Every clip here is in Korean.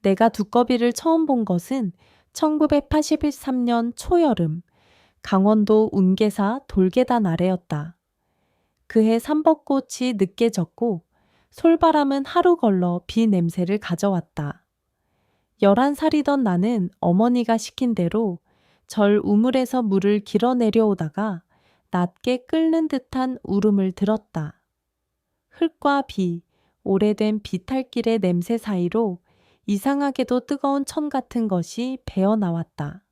내가 두꺼비를 처음 본 것은 1983년 초여름, 강원도 운계사 돌계단 아래였다. 그해 삼벚꽃이 늦게 졌고 솔바람은 하루 걸러 비 냄새를 가져왔다. 11살이던 나는 어머니가 시킨 대로 절 우물에서 물을 길어 내려오다가 낮게 끓는 듯한 울음을 들었다. 흙과 비, 오래된 비탈길의 냄새 사이로 이상하게도 뜨거운 천 같은 것이 배어 나왔다.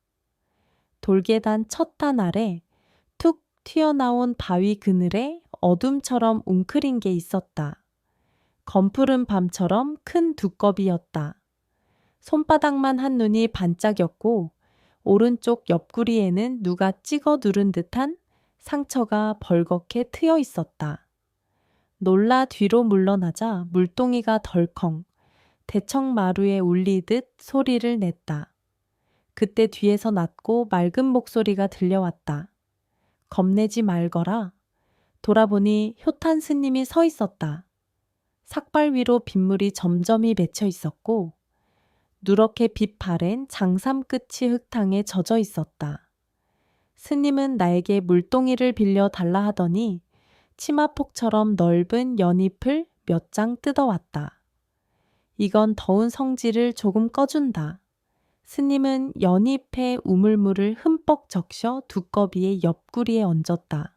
돌계단 첫 단 아래 툭 튀어나온 바위 그늘에 어둠처럼 웅크린 게 있었다. 검푸른 밤처럼 큰 두꺼비였다. 손바닥만 한 눈이 반짝였고 오른쪽 옆구리에는 누가 찍어 누른 듯한 상처가 벌겋게 트여 있었다. 놀라 뒤로 물러나자 물동이가 덜컹 대청마루에 울리듯 소리를 냈다. 그때 뒤에서 낮고 맑은 목소리가 들려왔다. 겁내지 말거라. 돌아보니 효탄 스님이 서 있었다. 삭발 위로 빗물이 점점이 맺혀 있었고 누렇게 빛 바랜 장삼 끝이 흙탕에 젖어 있었다. 스님은 나에게 물동이를 빌려 달라 하더니 치마폭처럼 넓은 연잎을 몇 장 뜯어왔다. 이건 더운 성질을 조금 꺼준다. 스님은 연잎에 우물물을 흠뻑 적셔 두꺼비의 옆구리에 얹었다.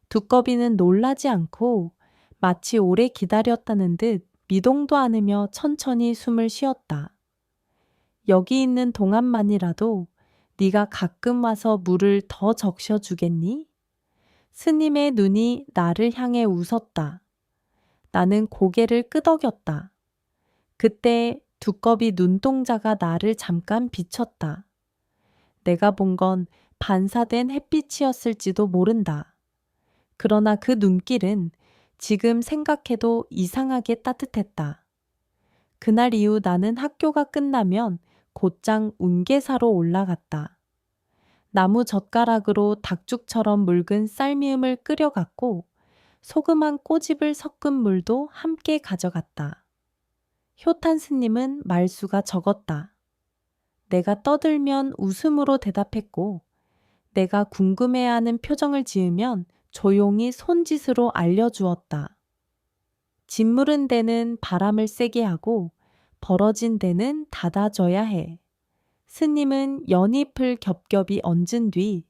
두꺼비는 놀라지 않고 마치 오래 기다렸다는 듯 미동도 않으며 천천히 숨을 쉬었다. 여기 있는 동안만이라도 네가 가끔 와서 물을 더 적셔 주겠니? 스님의 눈이 나를 향해 웃었다. 나는 고개를 끄덕였다. 그때 두꺼비 눈동자가 나를 잠깐 비췄다. 내가 본 건 반사된 햇빛이었을지도 모른다. 그러나 그 눈길은 지금 생각해도 이상하게 따뜻했다. 그날 이후 나는 학교가 끝나면 곧장 운계사로 올라갔다. 나무 젓가락으로 닭죽처럼 묽은 쌀미음을 끓여갔고 소금한 꼬집을 섞은 물도 함께 가져갔다. 효탄 스님은 말수가 적었다. 내가 떠들면 웃음으로 대답했고 내가 궁금해하는 표정을 지으면 조용히 손짓으로 알려주었다. 짓무른 데는 바람을 세게 하고 벌어진 데는 닫아줘야 해. 스님은 연잎을 겹겹이 얹은 뒤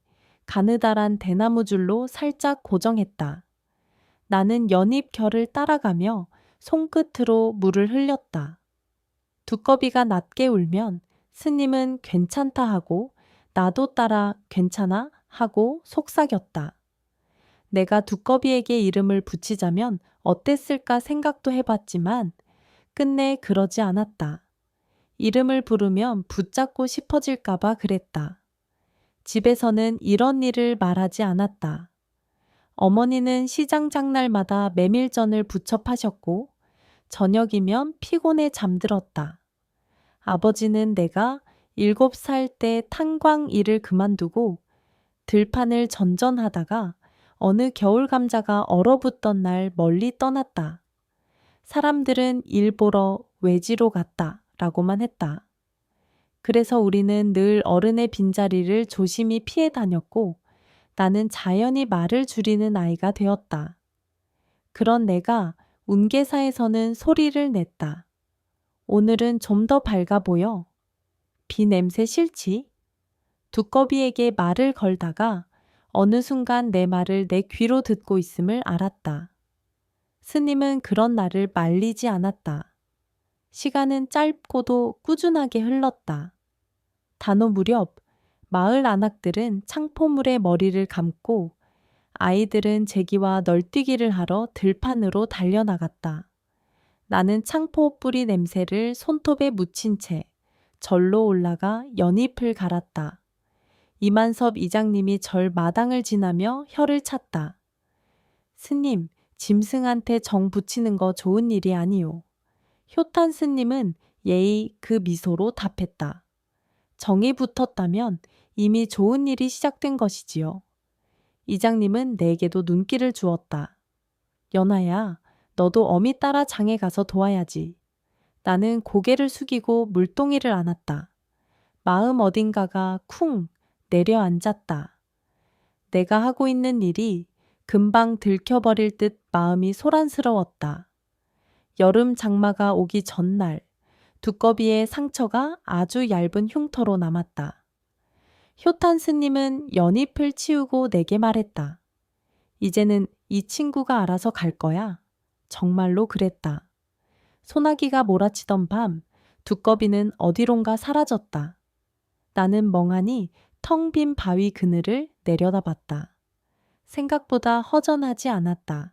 가느다란 대나무 줄로 살짝 고정했다. 나는 연잎 결을 따라가며 손끝으로 물을 흘렸다. 두꺼비가 낮게 울면 스님은 괜찮다 하고 나도 따라 괜찮아 하고 속삭였다. 내가 두꺼비에게 이름을 붙이자면 어땠을까 생각도 해봤지만 끝내 그러지 않았다. 이름을 부르면 붙잡고 싶어질까봐 그랬다. 집에서는 이런 일을 말하지 않았다. 어머니는 시장 장날마다 메밀전을 부쳐 파셨고 저녁이면 피곤해 잠들었다. 아버지는 내가 7살 때 탄광 일을 그만두고 들판을 전전하다가 어느 겨울 감자가 얼어붙던 날 멀리 떠났다. 사람들은 일 보러 외지로 갔다 라고만 했다. 그래서 우리는 늘 어른의 빈자리를 조심히 피해 다녔고 나는 자연히 말을 줄이는 아이가 되었다. 그런 내가 운계사에서는 소리를 냈다. 오늘은 좀 더 밝아 보여. 비 냄새 싫지? 두꺼비에게 말을 걸다가 어느 순간 내 말을 내 귀로 듣고 있음을 알았다. 스님은 그런 나를 말리지 않았다. 시간은 짧고도 꾸준하게 흘렀다. 단오 무렵 마을 안악들은 창포물에 머리를 감고 아이들은 제기와 널뛰기를 하러 들판으로 달려나갔다. 나는 창포 뿌리 냄새를 손톱에 묻힌 채 절로 올라가 연잎을 갈았다. 이만섭 이장님이 절 마당을 지나며 혀를 찼다. 스님, 짐승한테 정 붙이는 거 좋은 일이 아니요. 효탄 스님은 예의 그 미소로 답했다. 정이 붙었다면 이미 좋은 일이 시작된 것이지요. 이장님은 내게도 눈길을 주었다. 연아야, 너도 어미 따라 장에 가서 도와야지. 나는 고개를 숙이고 물동이를 안았다. 마음 어딘가가 쿵 내려앉았다. 내가 하고 있는 일이 금방 들켜버릴 듯 마음이 소란스러웠다. 여름 장마가 오기 전날 두꺼비의 상처가 아주 얇은 흉터로 남았다. 효탄 스님은 연잎을 치우고 내게 말했다. 이제는 이 친구가 알아서 갈 거야. 정말로 그랬다. 소나기가 몰아치던 밤 두꺼비는 어디론가 사라졌다. 나는 멍하니 텅 빈 바위 그늘을 내려다봤다. 생각보다 허전하지 않았다.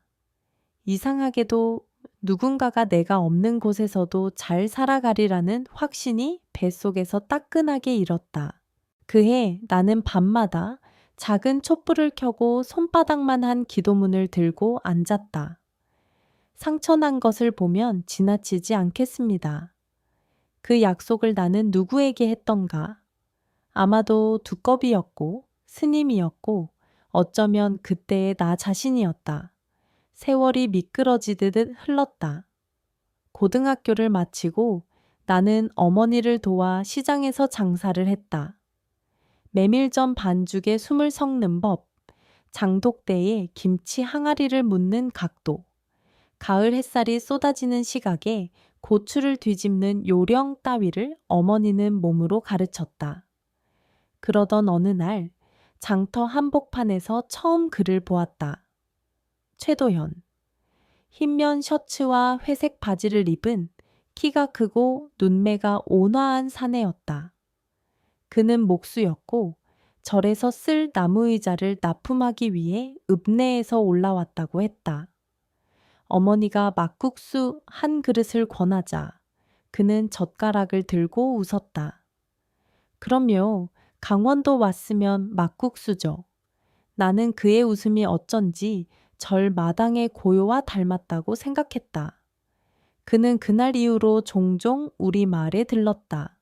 이상하게도 누군가가 내가 없는 곳에서도 잘 살아가리라는 확신이 뱃속에서 따끈하게 일었다. 그해 나는 밤마다 작은 촛불을 켜고 손바닥만 한 기도문을 들고 앉았다. 상처난 것을 보면 지나치지 않겠습니다. 그 약속을 나는 누구에게 했던가? 아마도 두꺼비였고 스님이었고 어쩌면 그때의 나 자신이었다. 세월이 미끄러지듯 흘렀다. 고등학교를 마치고 나는 어머니를 도와 시장에서 장사를 했다. 메밀전 반죽에 숨을 섞는 법, 장독대에 김치 항아리를 묻는 각도, 가을 햇살이 쏟아지는 시각에 고추를 뒤집는 요령 따위를 어머니는 몸으로 가르쳤다. 그러던 어느 날 장터 한복판에서 처음 그를 보았다. 최도현. 흰면 셔츠와 회색 바지를 입은 키가 크고 눈매가 온화한 사내였다. 그는 목수였고 절에서 쓸 나무 의자를 납품하기 위해 읍내에서 올라왔다고 했다. 어머니가 막국수 한 그릇을 권하자 그는 젓가락을 들고 웃었다. 그럼요, 강원도 왔으면 막국수죠. 나는 그의 웃음이 어쩐지 절 마당의 고요와 닮았다고 생각했다. 그는 그날 이후로 종종 우리 마을에 들렀다.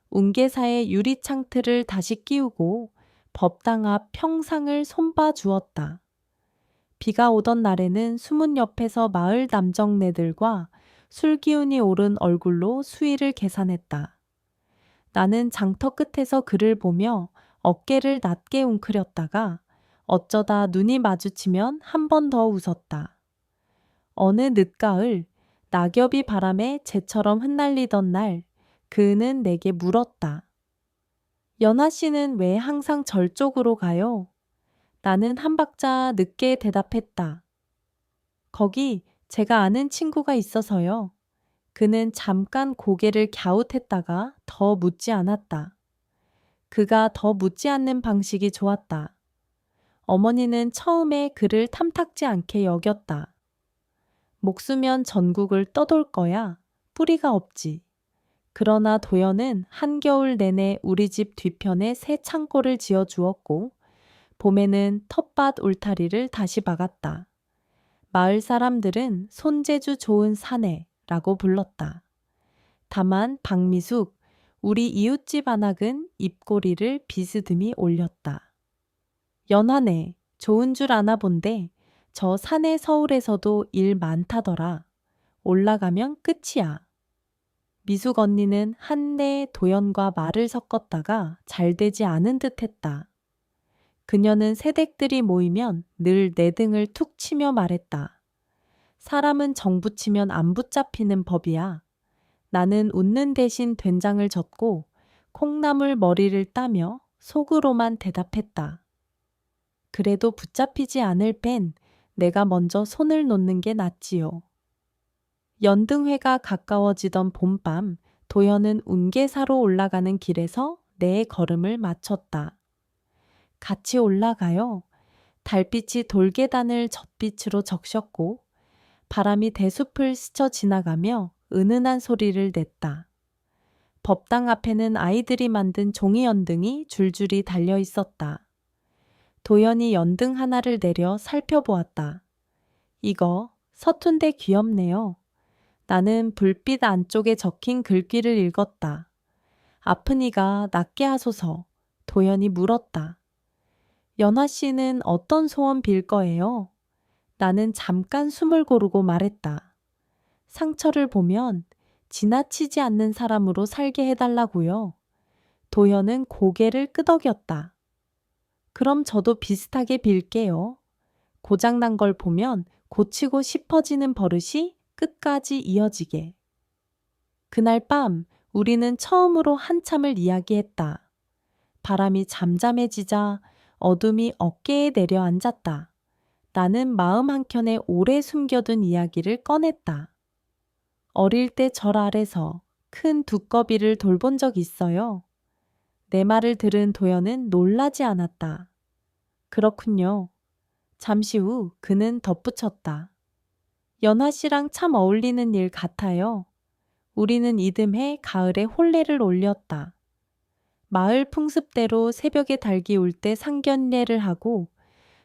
운계사의 유리창틀을 다시 끼우고 법당 앞 평상을 손봐 주었다. 비가 오던 날에는 수문 옆에서 마을 남정네들과 술 기운이 오른 얼굴로 수위를 계산했다. 나는 장터 끝에서 그를 보며 어깨를 낮게 웅크렸다가 어쩌다 눈이 마주치면 한 번 더 웃었다. 어느 늦가을 낙엽이 바람에 재처럼 흩날리던 날 그는 내게 물었다. 연하 씨는 왜 항상 절 쪽으로 가요? 나는 한 박자 늦게 대답했다. 거기 제가 아는 친구가 있어서요. 그는 잠깐 고개를 갸웃했다가 더 묻지 않았다. 그가 더 묻지 않는 방식이 좋았다. 어머니는 처음에 그를 탐탁지 않게 여겼다. 목수면 전국을 떠돌 거야. 뿌리가 없지. 그러나 도연은 한겨울 내내 우리 집 뒤편에 새 창고를 지어 주었고 봄에는 텃밭 울타리를 다시 박았다. 마을 사람들은 손재주 좋은 사내라고 불렀다. 다만 박미숙, 우리 이웃집 안악은 입꼬리를 비스듬히 올렸다. 연하네, 좋은 줄 아나 본데 저 산에 서울에서도 일 많다더라. 올라가면 끝이야. 미숙 언니는 한내 도연과 말을 섞었다가 잘 되지 않은 듯 했다. 그녀는 새댁들이 모이면 늘 내 등을 툭 치며 말했다. 사람은 정 붙이면 안 붙잡히는 법이야. 나는 웃는 대신 된장을 젓고 콩나물 머리를 따며 속으로만 대답했다. 그래도 붙잡히지 않을 땐 내가 먼저 손을 놓는 게 낫지요. 연등회가 가까워지던 봄밤 도연은 운계사로 올라가는 길에서 내 걸음을 맞췄다. 같이 올라가요. 달빛이 돌계단을 젖빛으로 적셨고 바람이 대숲을 스쳐 지나가며 은은한 소리를 냈다. 법당 앞에는 아이들이 만든 종이 연등이 줄줄이 달려 있었다. 도연이 연등 하나를 내려 살펴보았다. 이거 서툰데 귀엽네요. 나는 불빛 안쪽에 적힌 글귀를 읽었다. 아픈 이가 낫게 하소서. 도연이 물었다. 연화 씨는 어떤 소원 빌 거예요? 나는 잠깐 숨을 고르고 말했다. 상처를 보면 지나치지 않는 사람으로 살게 해달라고요. 도현은 고개를 끄덕였다. 그럼 저도 비슷하게 빌게요. 고장난 걸 보면 고치고 싶어지는 버릇이 끝까지 이어지게. 그날 밤 우리는 처음으로 한참을 이야기했다. 바람이 잠잠해지자 어둠이 어깨에 내려앉았다. 나는 마음 한켠에 오래 숨겨둔 이야기를 꺼냈다. 어릴 때 절 아래서 큰 두꺼비를 돌본 적 있어요. 내 말을 들은 도연은 놀라지 않았다. 그렇군요. 잠시 후 그는 덧붙였다. 연화 씨랑 참 어울리는 일 같아요. 우리는 이듬해 가을에 혼례를 올렸다. 마을 풍습대로 새벽에 닭이 울 때 상견례를 하고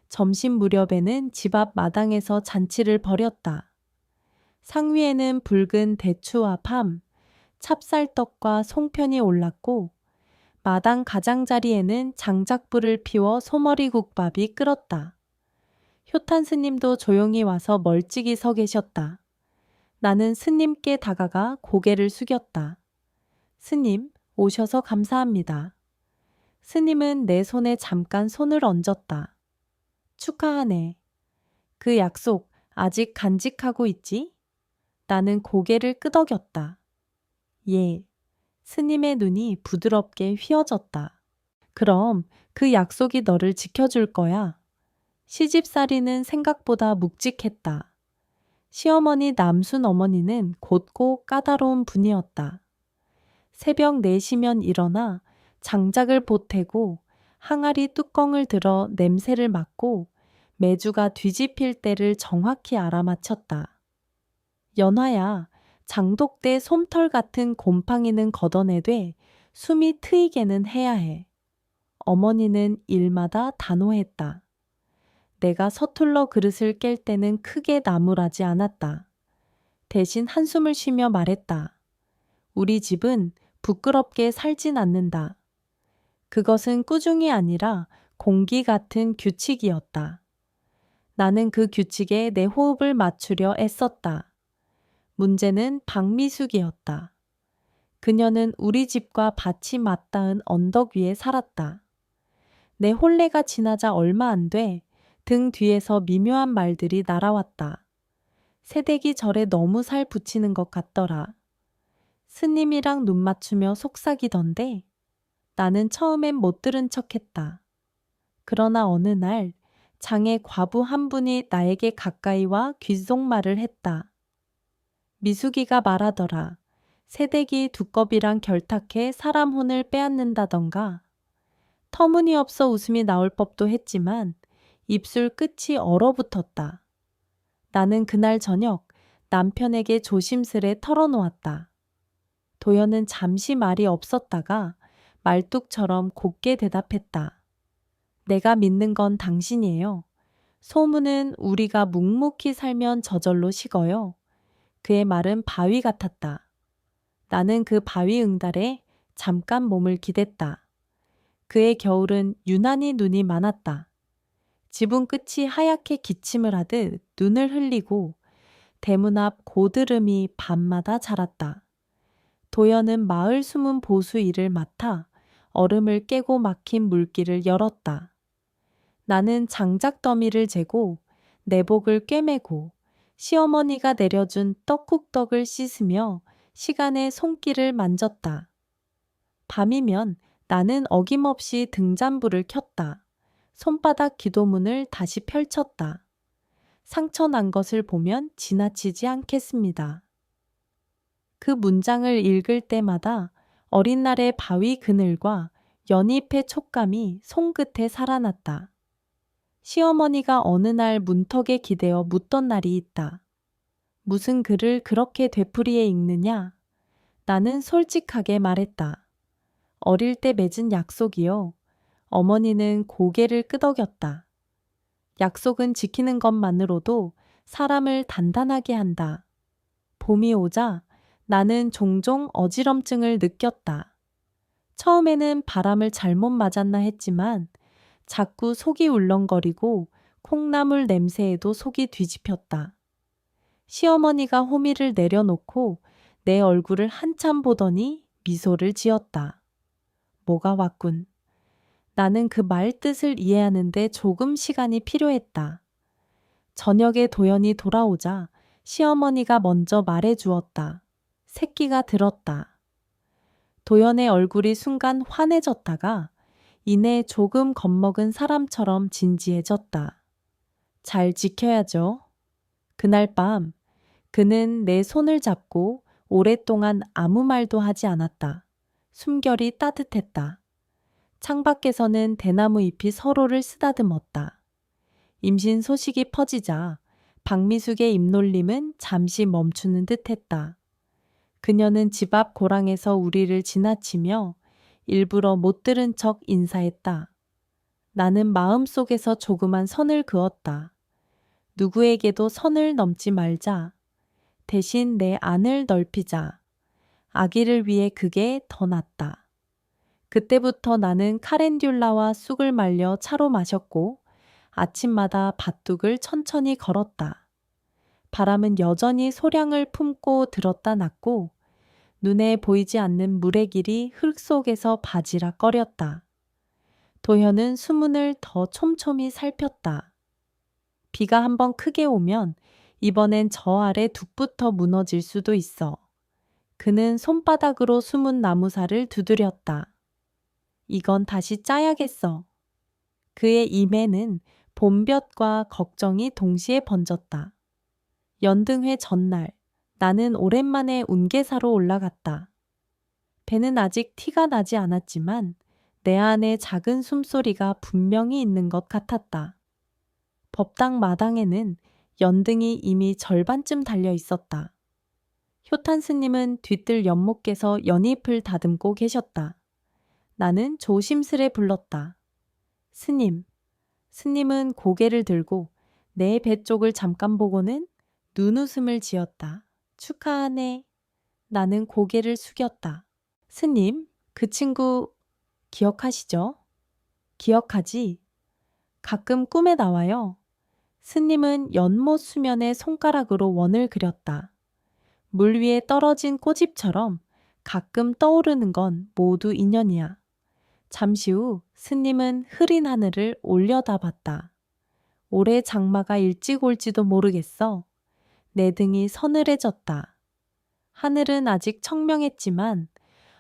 점심 무렵에는 집 앞 마당에서 잔치를 벌였다. 상위에는 붉은 대추와 팜, 찹쌀떡과 송편이 올랐고 마당 가장자리에는 장작불을 피워 소머리 국밥이 끓었다. 효탄 스님도 조용히 와서 멀찍이 서 계셨다. 나는 스님께 다가가 고개를 숙였다. 스님, 오셔서 감사합니다. 스님은 내 손에 잠깐 손을 얹었다. 축하하네. 그 약속 아직 간직하고 있지? 나는 고개를 끄덕였다. 예. 스님의 눈이 부드럽게 휘어졌다. 그럼 그 약속이 너를 지켜줄 거야. 시집살이는 생각보다 묵직했다. 시어머니 남순 어머니는 곧고 까다로운 분이었다. 새벽 4시면 일어나 장작을 보태고 항아리 뚜껑을 들어 냄새를 맡고 메주가 뒤집힐 때를 정확히 알아맞혔다. 연화야, 장독대 솜털 같은 곰팡이는 걷어내되 숨이 트이게는 해야 해. 어머니는 일마다 단호했다. 내가 서툴러 그릇을 깰 때는 크게 나무라지 않았다. 대신 한숨을 쉬며 말했다. 우리 집은 부끄럽게 살진 않는다. 그것은 꾸중이 아니라 공기 같은 규칙이었다. 나는 그 규칙에 내 호흡을 맞추려 애썼다. 문제는 박미숙이었다. 그녀는 우리 집과 밭이 맞닿은 언덕 위에 살았다. 내 혼례가 지나자 얼마 안 돼 등 뒤에서 미묘한 말들이 날아왔다. 새댁이 절에 너무 살 붙이는 것 같더라. 스님이랑 눈 맞추며 속삭이던데 나는 처음엔 못 들은 척했다. 그러나 어느 날 장의 과부 한 분이 나에게 가까이 와 귓속말을 했다. 미숙이가 말하더라. 새댁이 두꺼비랑 결탁해 사람 혼을 빼앗는다던가. 터무니없어 웃음이 나올 법도 했지만 입술 끝이 얼어붙었다. 나는 그날 저녁 남편에게 조심스레 털어놓았다. 도연은 잠시 말이 없었다가 말뚝처럼 곱게 대답했다. 내가 믿는 건 당신이에요. 소문은 우리가 묵묵히 살면 저절로 식어요. 그의 말은 바위 같았다. 나는 그 바위 응달에 잠깐 몸을 기댔다. 그의 겨울은 유난히 눈이 많았다. 지붕 끝이 하얗게 기침을 하듯 눈을 흘리고 대문 앞 고드름이 밤마다 자랐다. 도연은 마을 숨은 보수 일을 맡아 얼음을 깨고 막힌 물길을 열었다. 나는 장작 더미를 재고 내복을 꿰매고 시어머니가 내려준 떡국떡을 씻으며 시간의 손길을 만졌다. 밤이면 나는 어김없이 등잔불을 켰다. 손바닥 기도문을 다시 펼쳤다. 상처 난 것을 보면 지나치지 않겠습니다. 그 문장을 읽을 때마다 어린 날의 바위 그늘과 연잎의 촉감이 손끝에 살아났다. 시어머니가 어느 날 문턱에 기대어 묻던 날이 있다. 무슨 글을 그렇게 되풀이해 읽느냐? 나는 솔직하게 말했다. 어릴 때 맺은 약속이요. 어머니는 고개를 끄덕였다. 약속은 지키는 것만으로도 사람을 단단하게 한다. 봄이 오자 나는 종종 어지럼증을 느꼈다. 처음에는 바람을 잘못 맞았나 했지만 자꾸 속이 울렁거리고 콩나물 냄새에도 속이 뒤집혔다. 시어머니가 호미를 내려놓고 내 얼굴을 한참 보더니 미소를 지었다. 뭐가 왔군. 나는 그 말 뜻을 이해하는데 조금 시간이 필요했다. 저녁에 도연이 돌아오자 시어머니가 먼저 말해 주었다. 새끼가 들었다. 도연의 얼굴이 순간 환해졌다가 이내 조금 겁먹은 사람처럼 진지해졌다. 잘 지켜야죠. 그날 밤 그는 내 손을 잡고 오랫동안 아무 말도 하지 않았다. 숨결이 따뜻했다. 창밖에서는 대나무 잎이 서로를 쓰다듬었다. 임신 소식이 퍼지자 박미숙의 입놀림은 잠시 멈추는 듯했다. 그녀는 집 앞 고랑에서 우리를 지나치며 일부러 못 들은 척 인사했다. 나는 마음속에서 조그만 선을 그었다. 누구에게도 선을 넘지 말자. 대신 내 안을 넓히자. 아기를 위해 그게 더 낫다. 그때부터 나는 카렌듈라와 쑥을 말려 차로 마셨고 아침마다 밭둑을 천천히 걸었다. 바람은 여전히 소량을 품고 들었다 놨고 눈에 보이지 않는 물의 길이 흙 속에서 바지락거렸다. 도현은 수문을 더 촘촘히 살폈다. 비가 한번 크게 오면 이번엔 저 아래 둑부터 무너질 수도 있어. 그는 손바닥으로 숨은 나무살을 두드렸다. 이건 다시 짜야겠어. 그의 입에는 봄볕과 걱정이 동시에 번졌다. 연등회 전날 나는 오랜만에 운계사로 올라갔다. 배는 아직 티가 나지 않았지만 내 안에 작은 숨소리가 분명히 있는 것 같았다. 법당 마당에는 연등이 이미 절반쯤 달려 있었다. 효탄 스님은 뒤뜰 연못께서 연잎을 다듬고 계셨다. 나는 조심스레 불렀다. 스님. 스님은 고개를 들고 내 배 쪽을 잠깐 보고는 눈웃음을 지었다. 축하하네. 나는 고개를 숙였다. 스님, 그 친구 기억하시죠? 기억하지? 가끔 꿈에 나와요. 스님은 연못 수면에 손가락으로 원을 그렸다. 물 위에 떨어진 꼬집처럼 가끔 떠오르는 건 모두 인연이야. 잠시 후 스님은 흐린 하늘을 올려다봤다. 올해 장마가 일찍 올지도 모르겠어. 내 등이 서늘해졌다. 하늘은 아직 청명했지만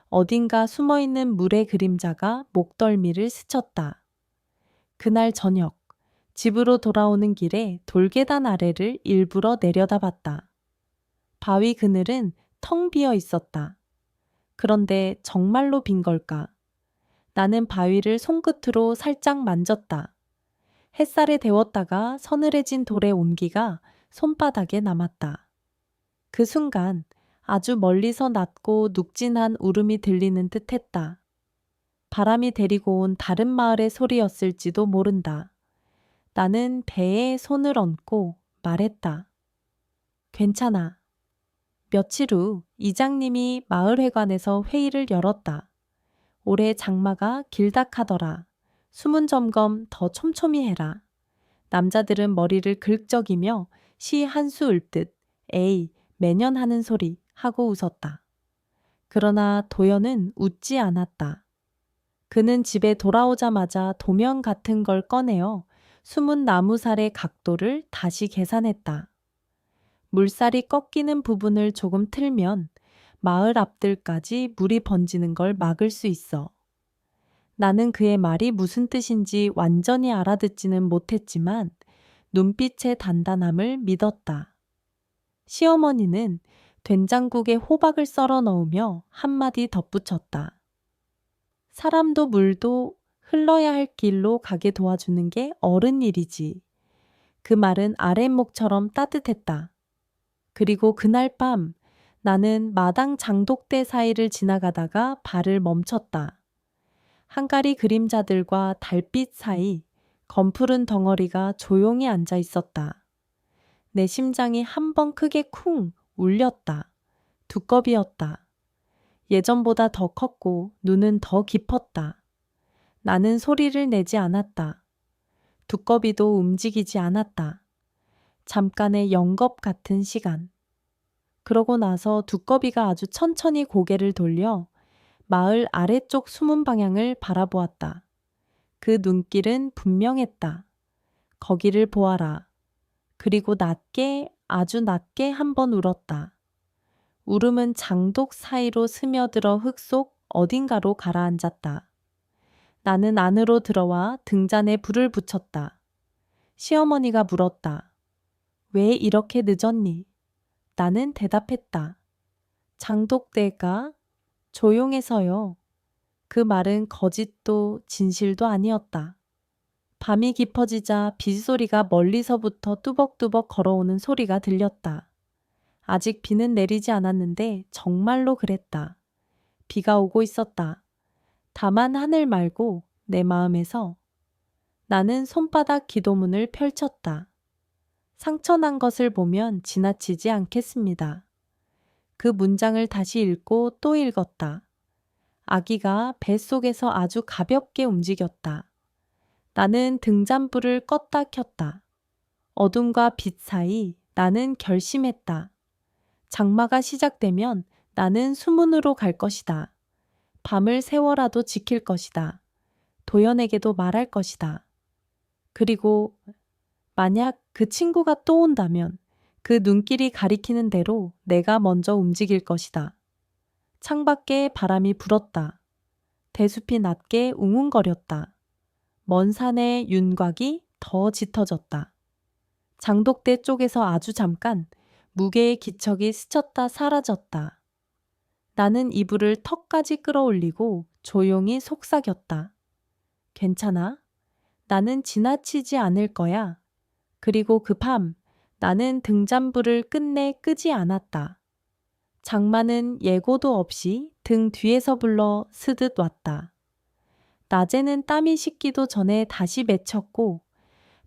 어딘가 숨어있는 물의 그림자가 목덜미를 스쳤다. 그날 저녁, 집으로 돌아오는 길에 돌계단 아래를 일부러 내려다봤다. 바위 그늘은 텅 비어 있었다. 그런데 정말로 빈 걸까? 나는 바위를 손끝으로 살짝 만졌다. 햇살에 데웠다가 서늘해진 돌의 온기가 손바닥에 남았다. 그 순간 아주 멀리서 낮고 눅진한 울음이 들리는 듯 했다. 바람이 데리고 온 다른 마을의 소리였을지도 모른다. 나는 배에 손을 얹고 말했다. 괜찮아. 며칠 후 이장님이 마을회관에서 회의를 열었다. 올해 장마가 길다 카더라. 수문 점검 더 촘촘히 해라. 남자들은 머리를 긁적이며 시 한 수 읊듯 에이 매년 하는 소리 하고 웃었다. 그러나 도연은 웃지 않았다. 그는 집에 돌아오자마자 도면 같은 걸 꺼내어 숨은 나무살의 각도를 다시 계산했다. 물살이 꺾이는 부분을 조금 틀면 마을 앞들까지 물이 번지는 걸 막을 수 있어. 나는 그의 말이 무슨 뜻인지 완전히 알아듣지는 못했지만 눈빛의 단단함을 믿었다. 시어머니는 된장국에 호박을 썰어 넣으며 한마디 덧붙였다. 사람도 물도 흘러야 할 길로 가게 도와주는 게 어른 일이지. 그 말은 아랫목처럼 따뜻했다. 그리고 그날 밤 나는 마당 장독대 사이를 지나가다가 발을 멈췄다. 한가리 그림자들과 달빛 사이 검푸른 덩어리가 조용히 앉아 있었다. 내 심장이 한 번 크게 쿵 울렸다. 두꺼비였다. 예전보다 더 컸고 눈은 더 깊었다. 나는 소리를 내지 않았다. 두꺼비도 움직이지 않았다. 잠깐의 영겁 같은 시간. 그러고 나서 두꺼비가 아주 천천히 고개를 돌려 마을 아래쪽 숨은 방향을 바라보았다. 그 눈길은 분명했다. 거기를 보아라. 그리고 낮게, 아주 낮게 한번 울었다. 울음은 장독 사이로 스며들어 흙 속 어딘가로 가라앉았다. 나는 안으로 들어와 등잔에 불을 붙였다. 시어머니가 물었다. 왜 이렇게 늦었니? 나는 대답했다. 장독대가 조용해서요. 그 말은 거짓도 진실도 아니었다. 밤이 깊어지자 빗소리가 멀리서부터 뚜벅뚜벅 걸어오는 소리가 들렸다. 아직 비는 내리지 않았는데 정말로 그랬다. 비가 오고 있었다. 다만 하늘 말고 내 마음에서. 나는 손바닥 기도문을 펼쳤다. 상처난 것을 보면 지나치지 않겠습니다. 그 문장을 다시 읽고 또 읽었다. 아기가 뱃속에서 아주 가볍게 움직였다. 나는 등잔불을 껐다 켰다. 어둠과 빛 사이 나는 결심했다. 장마가 시작되면 나는 수문으로 갈 것이다. 밤을 새워라도 지킬 것이다. 도연에게도 말할 것이다. 그리고 만약 그 친구가 또 온다면 그 눈길이 가리키는 대로 내가 먼저 움직일 것이다. 창밖에 바람이 불었다. 대숲이 낮게 웅웅거렸다. 먼 산의 윤곽이 더 짙어졌다. 장독대 쪽에서 아주 잠깐 무게의 기척이 스쳤다 사라졌다. 나는 이불을 턱까지 끌어올리고 조용히 속삭였다. 괜찮아? 나는 지나치지 않을 거야. 그리고 그 밤 나는 등잔불을 끝내 끄지 않았다. 장마는 예고도 없이 등 뒤에서 불러 스듯 왔다. 낮에는 땀이 식기도 전에 다시 맺혔고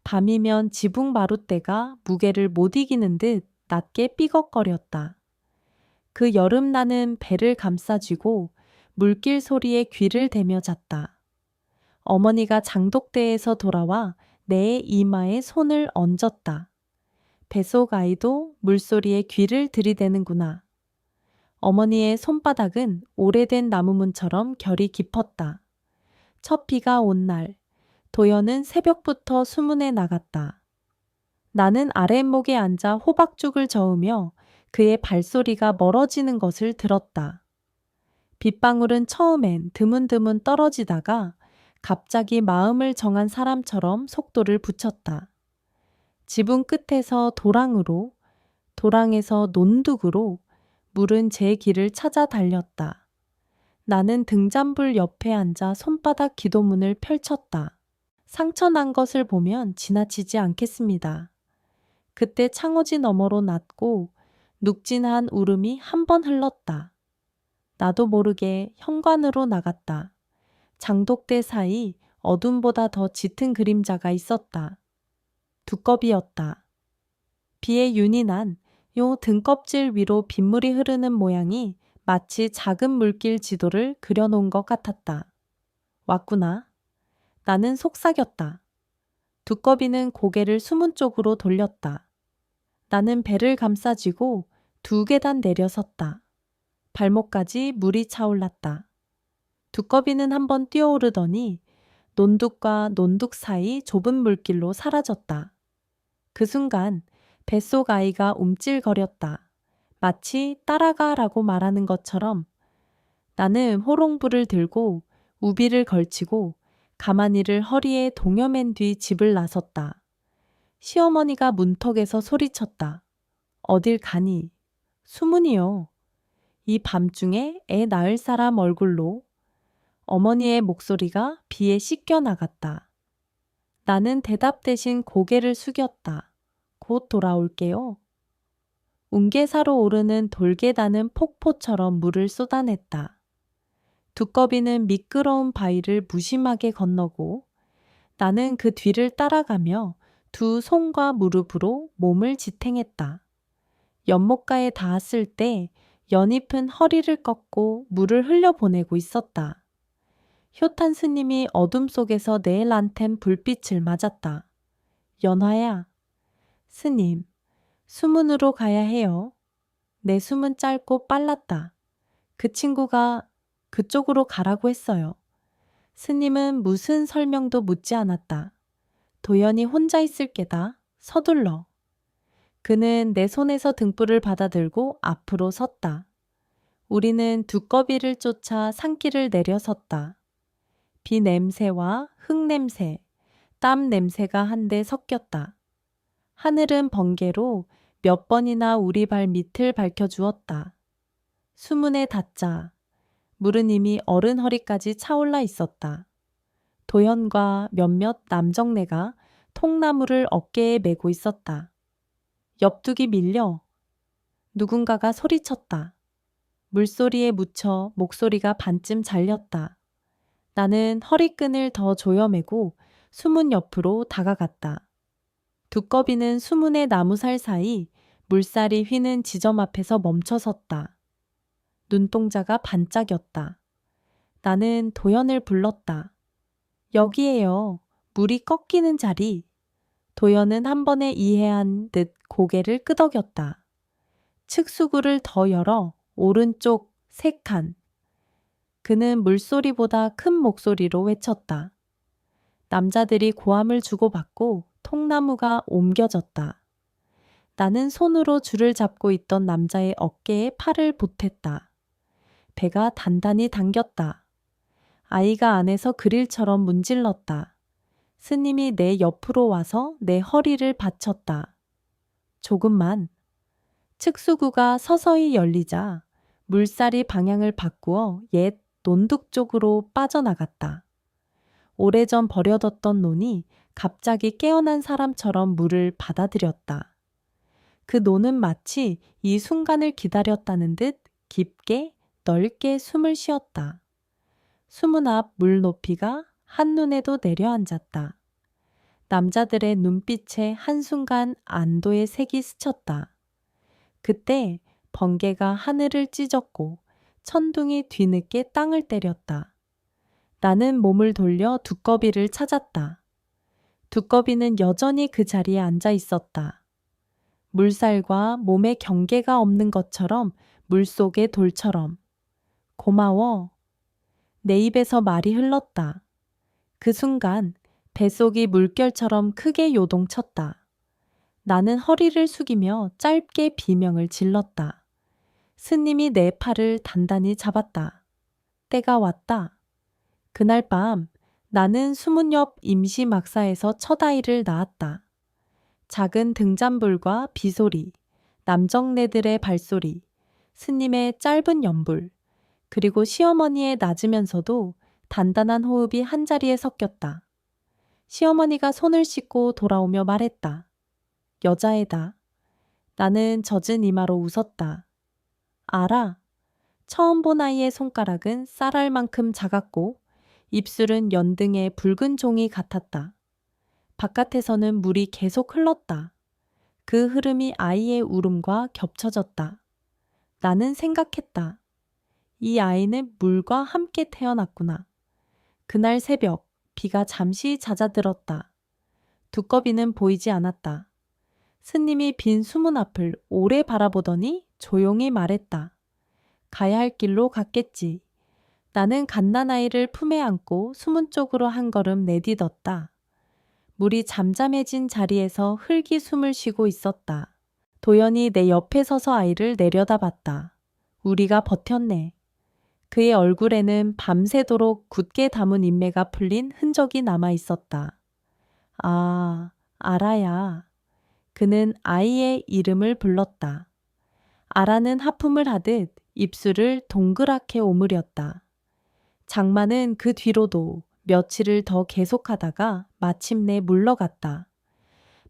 밤이면 지붕 마룻대가 무게를 못 이기는 듯 낮게 삐걱거렸다. 그 여름 나는 배를 감싸쥐고 물길 소리에 귀를 대며 잤다. 어머니가 장독대에서 돌아와 내 이마에 손을 얹었다. 뱃속 아이도 물소리에 귀를 들이대는구나. 어머니의 손바닥은 오래된 나무문처럼 결이 깊었다. 첫 비가 온 날, 도연은 새벽부터 수문에 나갔다. 나는 아랫목에 앉아 호박죽을 저으며 그의 발소리가 멀어지는 것을 들었다. 빗방울은 처음엔 드문드문 떨어지다가 갑자기 마음을 정한 사람처럼 속도를 붙였다. 지붕 끝에서 도랑으로, 도랑에서 논둑으로 물은 제 길을 찾아 달렸다. 나는 등잔불 옆에 앉아 손바닥 기도문을 펼쳤다. 상처난 것을 보면 지나치지 않겠습니다. 그때 창호지 너머로 낮고 눅진한 울음이 한 번 흘렀다. 나도 모르게 현관으로 나갔다. 장독대 사이 어둠보다 더 짙은 그림자가 있었다. 두꺼비였다. 비에 윤이 난 요 등껍질 위로 빗물이 흐르는 모양이 마치 작은 물길 지도를 그려놓은 것 같았다. 왔구나. 나는 속삭였다. 두꺼비는 고개를 수문 쪽으로 돌렸다. 나는 배를 감싸쥐고 2계단 내려섰다. 발목까지 물이 차올랐다. 두꺼비는 한번 뛰어오르더니 논둑과 논둑 사이 좁은 물길로 사라졌다. 그 순간 뱃속 아이가 움찔거렸다. 마치 따라가라고 말하는 것처럼. 나는 호롱불을 들고 우비를 걸치고 가마니를 허리에 동여맨 뒤 집을 나섰다. 시어머니가 문턱에서 소리쳤다. 어딜 가니? 수문이요. 이 밤중에 애 낳을 사람 얼굴로. 어머니의 목소리가 비에 씻겨 나갔다. 나는 대답 대신 고개를 숙였다. 곧 돌아올게요. 웅계사로 오르는 돌계단은 폭포처럼 물을 쏟아냈다. 두꺼비는 미끄러운 바위를 무심하게 건너고 나는 그 뒤를 따라가며 두 손과 무릎으로 몸을 지탱했다. 연못가에 닿았을 때 연잎은 허리를 꺾고 물을 흘려보내고 있었다. 효탄 스님이 어둠 속에서 내 란텐 불빛을 맞았다. 연화야. 스님, 수문으로 가야 해요. 내 숨은 짧고 빨랐다. 그 친구가 그쪽으로 가라고 했어요. 스님은 무슨 설명도 묻지 않았다. 도연이 혼자 있을 게다. 서둘러. 그는 내 손에서 등불을 받아들고 앞으로 섰다. 우리는 두꺼비를 쫓아 산길을 내려섰다. 비 냄새와 흙 냄새, 땀 냄새가 한데 섞였다. 하늘은 번개로 몇 번이나 우리 발 밑을 밝혀주었다. 수문에 닿자 물은 이미 어른 허리까지 차올라 있었다. 도연과 몇몇 남정네가 통나무를 어깨에 메고 있었다. 옆둑이 밀려 누군가가 소리쳤다. 물소리에 묻혀 목소리가 반쯤 잘렸다. 나는 허리끈을 더 조여매고 수문 옆으로 다가갔다. 두꺼비는 수문의 나무살 사이 물살이 휘는 지점 앞에서 멈춰섰다. 눈동자가 반짝였다. 나는 도연을 불렀다. 여기에요. 물이 꺾이는 자리. 도연은 한 번에 이해한 듯 고개를 끄덕였다. 측수구를 더 열어 오른쪽 3칸. 그는 물소리보다 큰 목소리로 외쳤다. 남자들이 고함을 주고받고 통나무가 옮겨졌다. 나는 손으로 줄을 잡고 있던 남자의 어깨에 팔을 보탰다. 배가 단단히 당겼다. 아이가 안에서 그릴처럼 문질렀다. 스님이 내 옆으로 와서 내 허리를 받쳤다. 조금만. 측수구가 서서히 열리자 물살이 방향을 바꾸어 옛 논둑 쪽으로 빠져나갔다. 오래전 버려뒀던 논이 갑자기 깨어난 사람처럼 물을 받아들였다. 그 논은 마치 이 순간을 기다렸다는 듯 깊게 넓게 숨을 쉬었다. 수문 앞 물 높이가 한눈에도 내려앉았다. 남자들의 눈빛에 한순간 안도의 색이 스쳤다. 그때 번개가 하늘을 찢었고 천둥이 뒤늦게 땅을 때렸다. 나는 몸을 돌려 두꺼비를 찾았다. 두꺼비는 여전히 그 자리에 앉아 있었다. 물살과 몸에 경계가 없는 것처럼 물속의 돌처럼. 고마워. 내 입에서 말이 흘렀다. 그 순간 뱃속이 물결처럼 크게 요동쳤다. 나는 허리를 숙이며 짧게 비명을 질렀다. 스님이 내 팔을 단단히 잡았다. 때가 왔다. 그날 밤 나는 수문 옆 임시 막사에서 첫 아이를 낳았다. 작은 등잔불과 비소리, 남정네들의 발소리, 스님의 짧은 연불, 그리고 시어머니의 낮으면서도 단단한 호흡이 한자리에 섞였다. 시어머니가 손을 씻고 돌아오며 말했다. 여자애다. 나는 젖은 이마로 웃었다. 알아. 처음 본 아이의 손가락은 쌀알만큼 작았고 입술은 연등의 붉은 종이 같았다. 바깥에서는 물이 계속 흘렀다. 그 흐름이 아이의 울음과 겹쳐졌다. 나는 생각했다. 이 아이는 물과 함께 태어났구나. 그날 새벽 비가 잠시 잦아들었다. 두꺼비는 보이지 않았다. 스님이 빈 수문 앞을 오래 바라보더니 조용히 말했다. 가야 할 길로 갔겠지. 나는 갓난아이를 품에 안고 수문 쪽으로 한 걸음 내딛었다. 물이 잠잠해진 자리에서 흙이 숨을 쉬고 있었다. 도연이 내 옆에 서서 아이를 내려다봤다. 우리가 버텼네. 그의 얼굴에는 밤새도록 굳게 담은 인매가 풀린 흔적이 남아 있었다. 아, 아라야. 그는 아이의 이름을 불렀다. 아라는 하품을 하듯 입술을 동그랗게 오므렸다. 장마는 그 뒤로도 며칠을 더 계속하다가 마침내 물러갔다.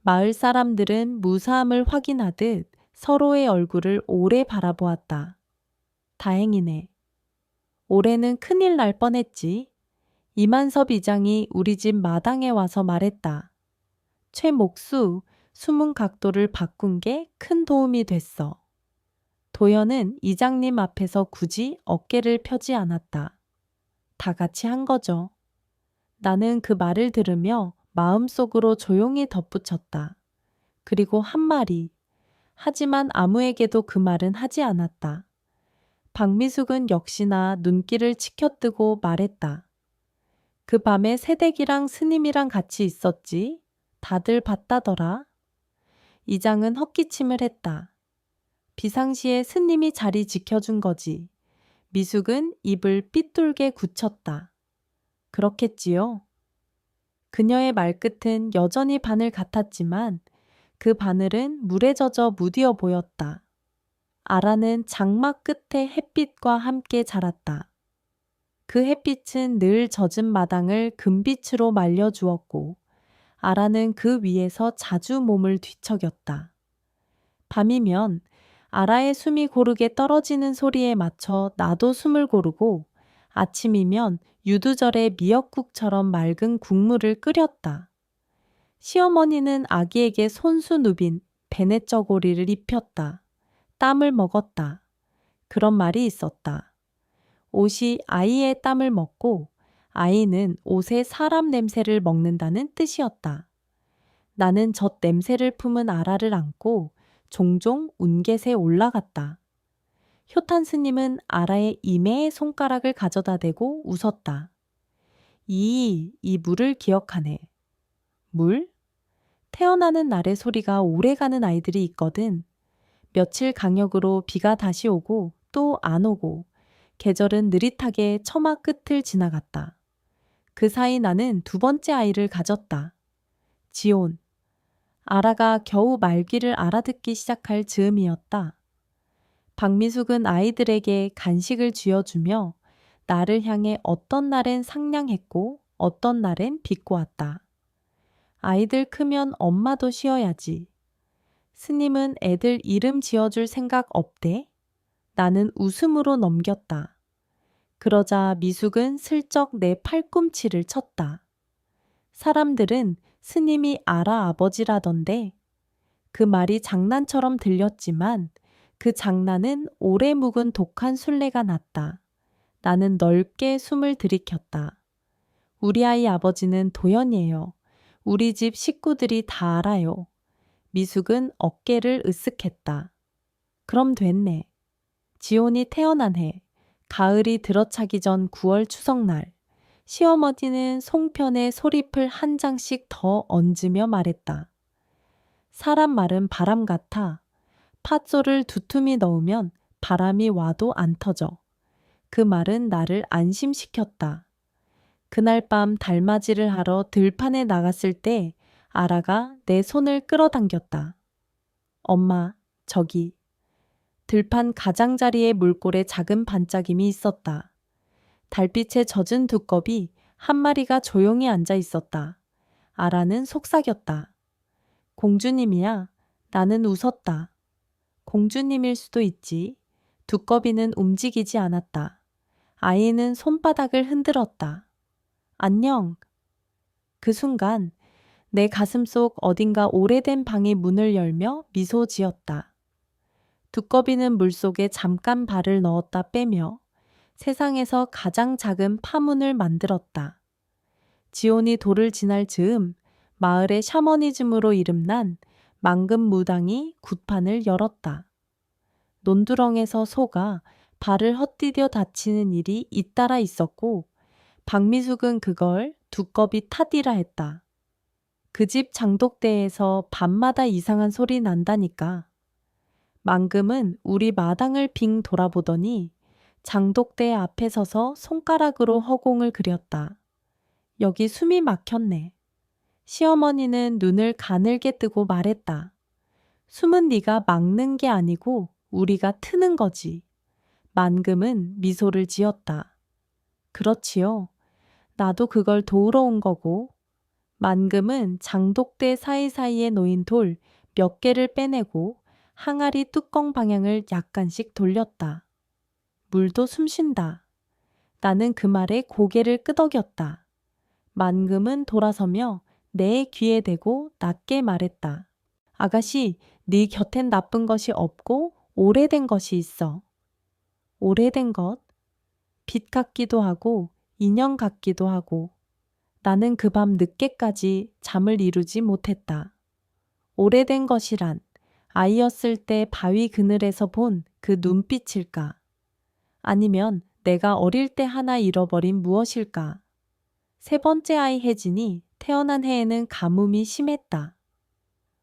마을 사람들은 무사함을 확인하듯 서로의 얼굴을 오래 바라보았다. 다행이네. 올해는 큰일 날 뻔했지. 이만섭 이장이 우리 집 마당에 와서 말했다. 최목수, 숨은 각도를 바꾼 게 큰 도움이 됐어. 도연은 이장님 앞에서 굳이 어깨를 펴지 않았다. 다 같이 한 거죠. 나는 그 말을 들으며 마음속으로 조용히 덧붙였다. 그리고 한 마리, 하지만 아무에게도 그 말은 하지 않았다. 박미숙은 역시나 눈길을 치켜뜨고 말했다. 그 밤에 새댁이랑 스님이랑 같이 있었지. 다들 봤다더라. 이장은 헛기침을 했다. 비상시에 스님이 자리 지켜준 거지. 미숙은 입을 삐뚤게 굳혔다. 그렇겠지요. 그녀의 말끝은 여전히 바늘 같았지만 그 바늘은 물에 젖어 무디어 보였다. 아라는 장막 끝에 햇빛과 함께 자랐다. 그 햇빛은 늘 젖은 마당을 금빛으로 말려주었고 아라는 그 위에서 자주 몸을 뒤척였다. 밤이면 아라의 숨이 고르게 떨어지는 소리에 맞춰 나도 숨을 고르고 아침이면 유두절의 미역국처럼 맑은 국물을 끓였다. 시어머니는 아기에게 손수 누빈 베네쩌고리를 입혔다. 땀을 먹었다. 그런 말이 있었다. 옷이 아이의 땀을 먹고 아이는 옷의 사람 냄새를 먹는다는 뜻이었다. 나는 젖 냄새를 품은 아라를 안고 종종 운겟에 올라갔다. 효탄 스님은 아라의 이매의 손가락을 가져다 대고 웃었다. 이 물을 기억하네. 물? 태어나는 날의 소리가 오래가는 아이들이 있거든. 며칠 강역으로 비가 다시 오고 또 안 오고 계절은 느릿하게 처마 끝을 지나갔다. 그 사이 나는 두 번째 아이를 가졌다. 지온. 아라가 겨우 말귀를 알아듣기 시작할 즈음이었다. 박미숙은 아이들에게 간식을 쥐어주며 나를 향해 어떤 날엔 상냥했고 어떤 날엔 비꼬았다. 아이들 크면 엄마도 쉬어야지. 스님은 애들 이름 지어줄 생각 없대? 나는 웃음으로 넘겼다. 그러자 미숙은 슬쩍 내 팔꿈치를 쳤다. 사람들은 스님이 아라 아버지라던데. 그 말이 장난처럼 들렸지만 그 장난은 오래 묵은 독한 술래가 났다. 나는 넓게 숨을 들이켰다. 우리 아이 아버지는 도연이에요. 우리 집 식구들이 다 알아요. 미숙은 어깨를 으쓱했다. 그럼 됐네. 지온이 태어난 해, 가을이 들어차기 전 9월 추석날, 시어머니는 송편에 소리풀 한 장씩 더 얹으며 말했다. 사람 말은 바람 같아. 팥소를 두툼이 넣으면 바람이 와도 안 터져. 그 말은 나를 안심시켰다. 그날 밤 달맞이를 하러 들판에 나갔을 때 아라가 내 손을 끌어당겼다. 엄마, 저기. 들판 가장자리의 물골에 작은 반짝임이 있었다. 달빛에 젖은 두꺼비 한 마리가 조용히 앉아 있었다. 아라는 속삭였다. 공주님이야. 나는 웃었다. 공주님일 수도 있지. 두꺼비는 움직이지 않았다. 아이는 손바닥을 흔들었다. 안녕. 그 순간 내 가슴속 어딘가 오래된 방이 문을 열며 미소 지었다. 두꺼비는 물속에 잠깐 발을 넣었다 빼며 세상에서 가장 작은 파문을 만들었다. 지온이 돌을 지날 즈음 마을의 샤머니즘으로 이름난 망금 무당이 굿판을 열었다. 논두렁에서 소가 발을 헛디뎌 다치는 일이 잇따라 있었고 박미숙은 그걸 두꺼비 탓이라 했다. 그 집 장독대에서 밤마다 이상한 소리 난다니까. 망금은 우리 마당을 빙 돌아보더니 장독대 앞에 서서 손가락으로 허공을 그렸다. 여기 숨이 막혔네. 시어머니는 눈을 가늘게 뜨고 말했다. 숨은 네가 막는 게 아니고 우리가 트는 거지. 만금은 미소를 지었다. 그렇지요. 나도 그걸 도우러 온 거고. 만금은 장독대 사이사이에 놓인 돌 몇 개를 빼내고 항아리 뚜껑 방향을 약간씩 돌렸다. 물도 숨쉰다. 나는 그 말에 고개를 끄덕였다. 만금은 돌아서며 내 귀에 대고 낮게 말했다. 아가씨, 네 곁엔 나쁜 것이 없고 오래된 것이 있어. 오래된 것? 빛 같기도 하고 인형 같기도 하고. 나는 그 밤 늦게까지 잠을 이루지 못했다. 오래된 것이란 아이였을 때 바위 그늘에서 본 그 눈빛일까? 아니면 내가 어릴 때 하나 잃어버린 무엇일까? 세 번째 아이 혜진이 태어난 해에는 가뭄이 심했다.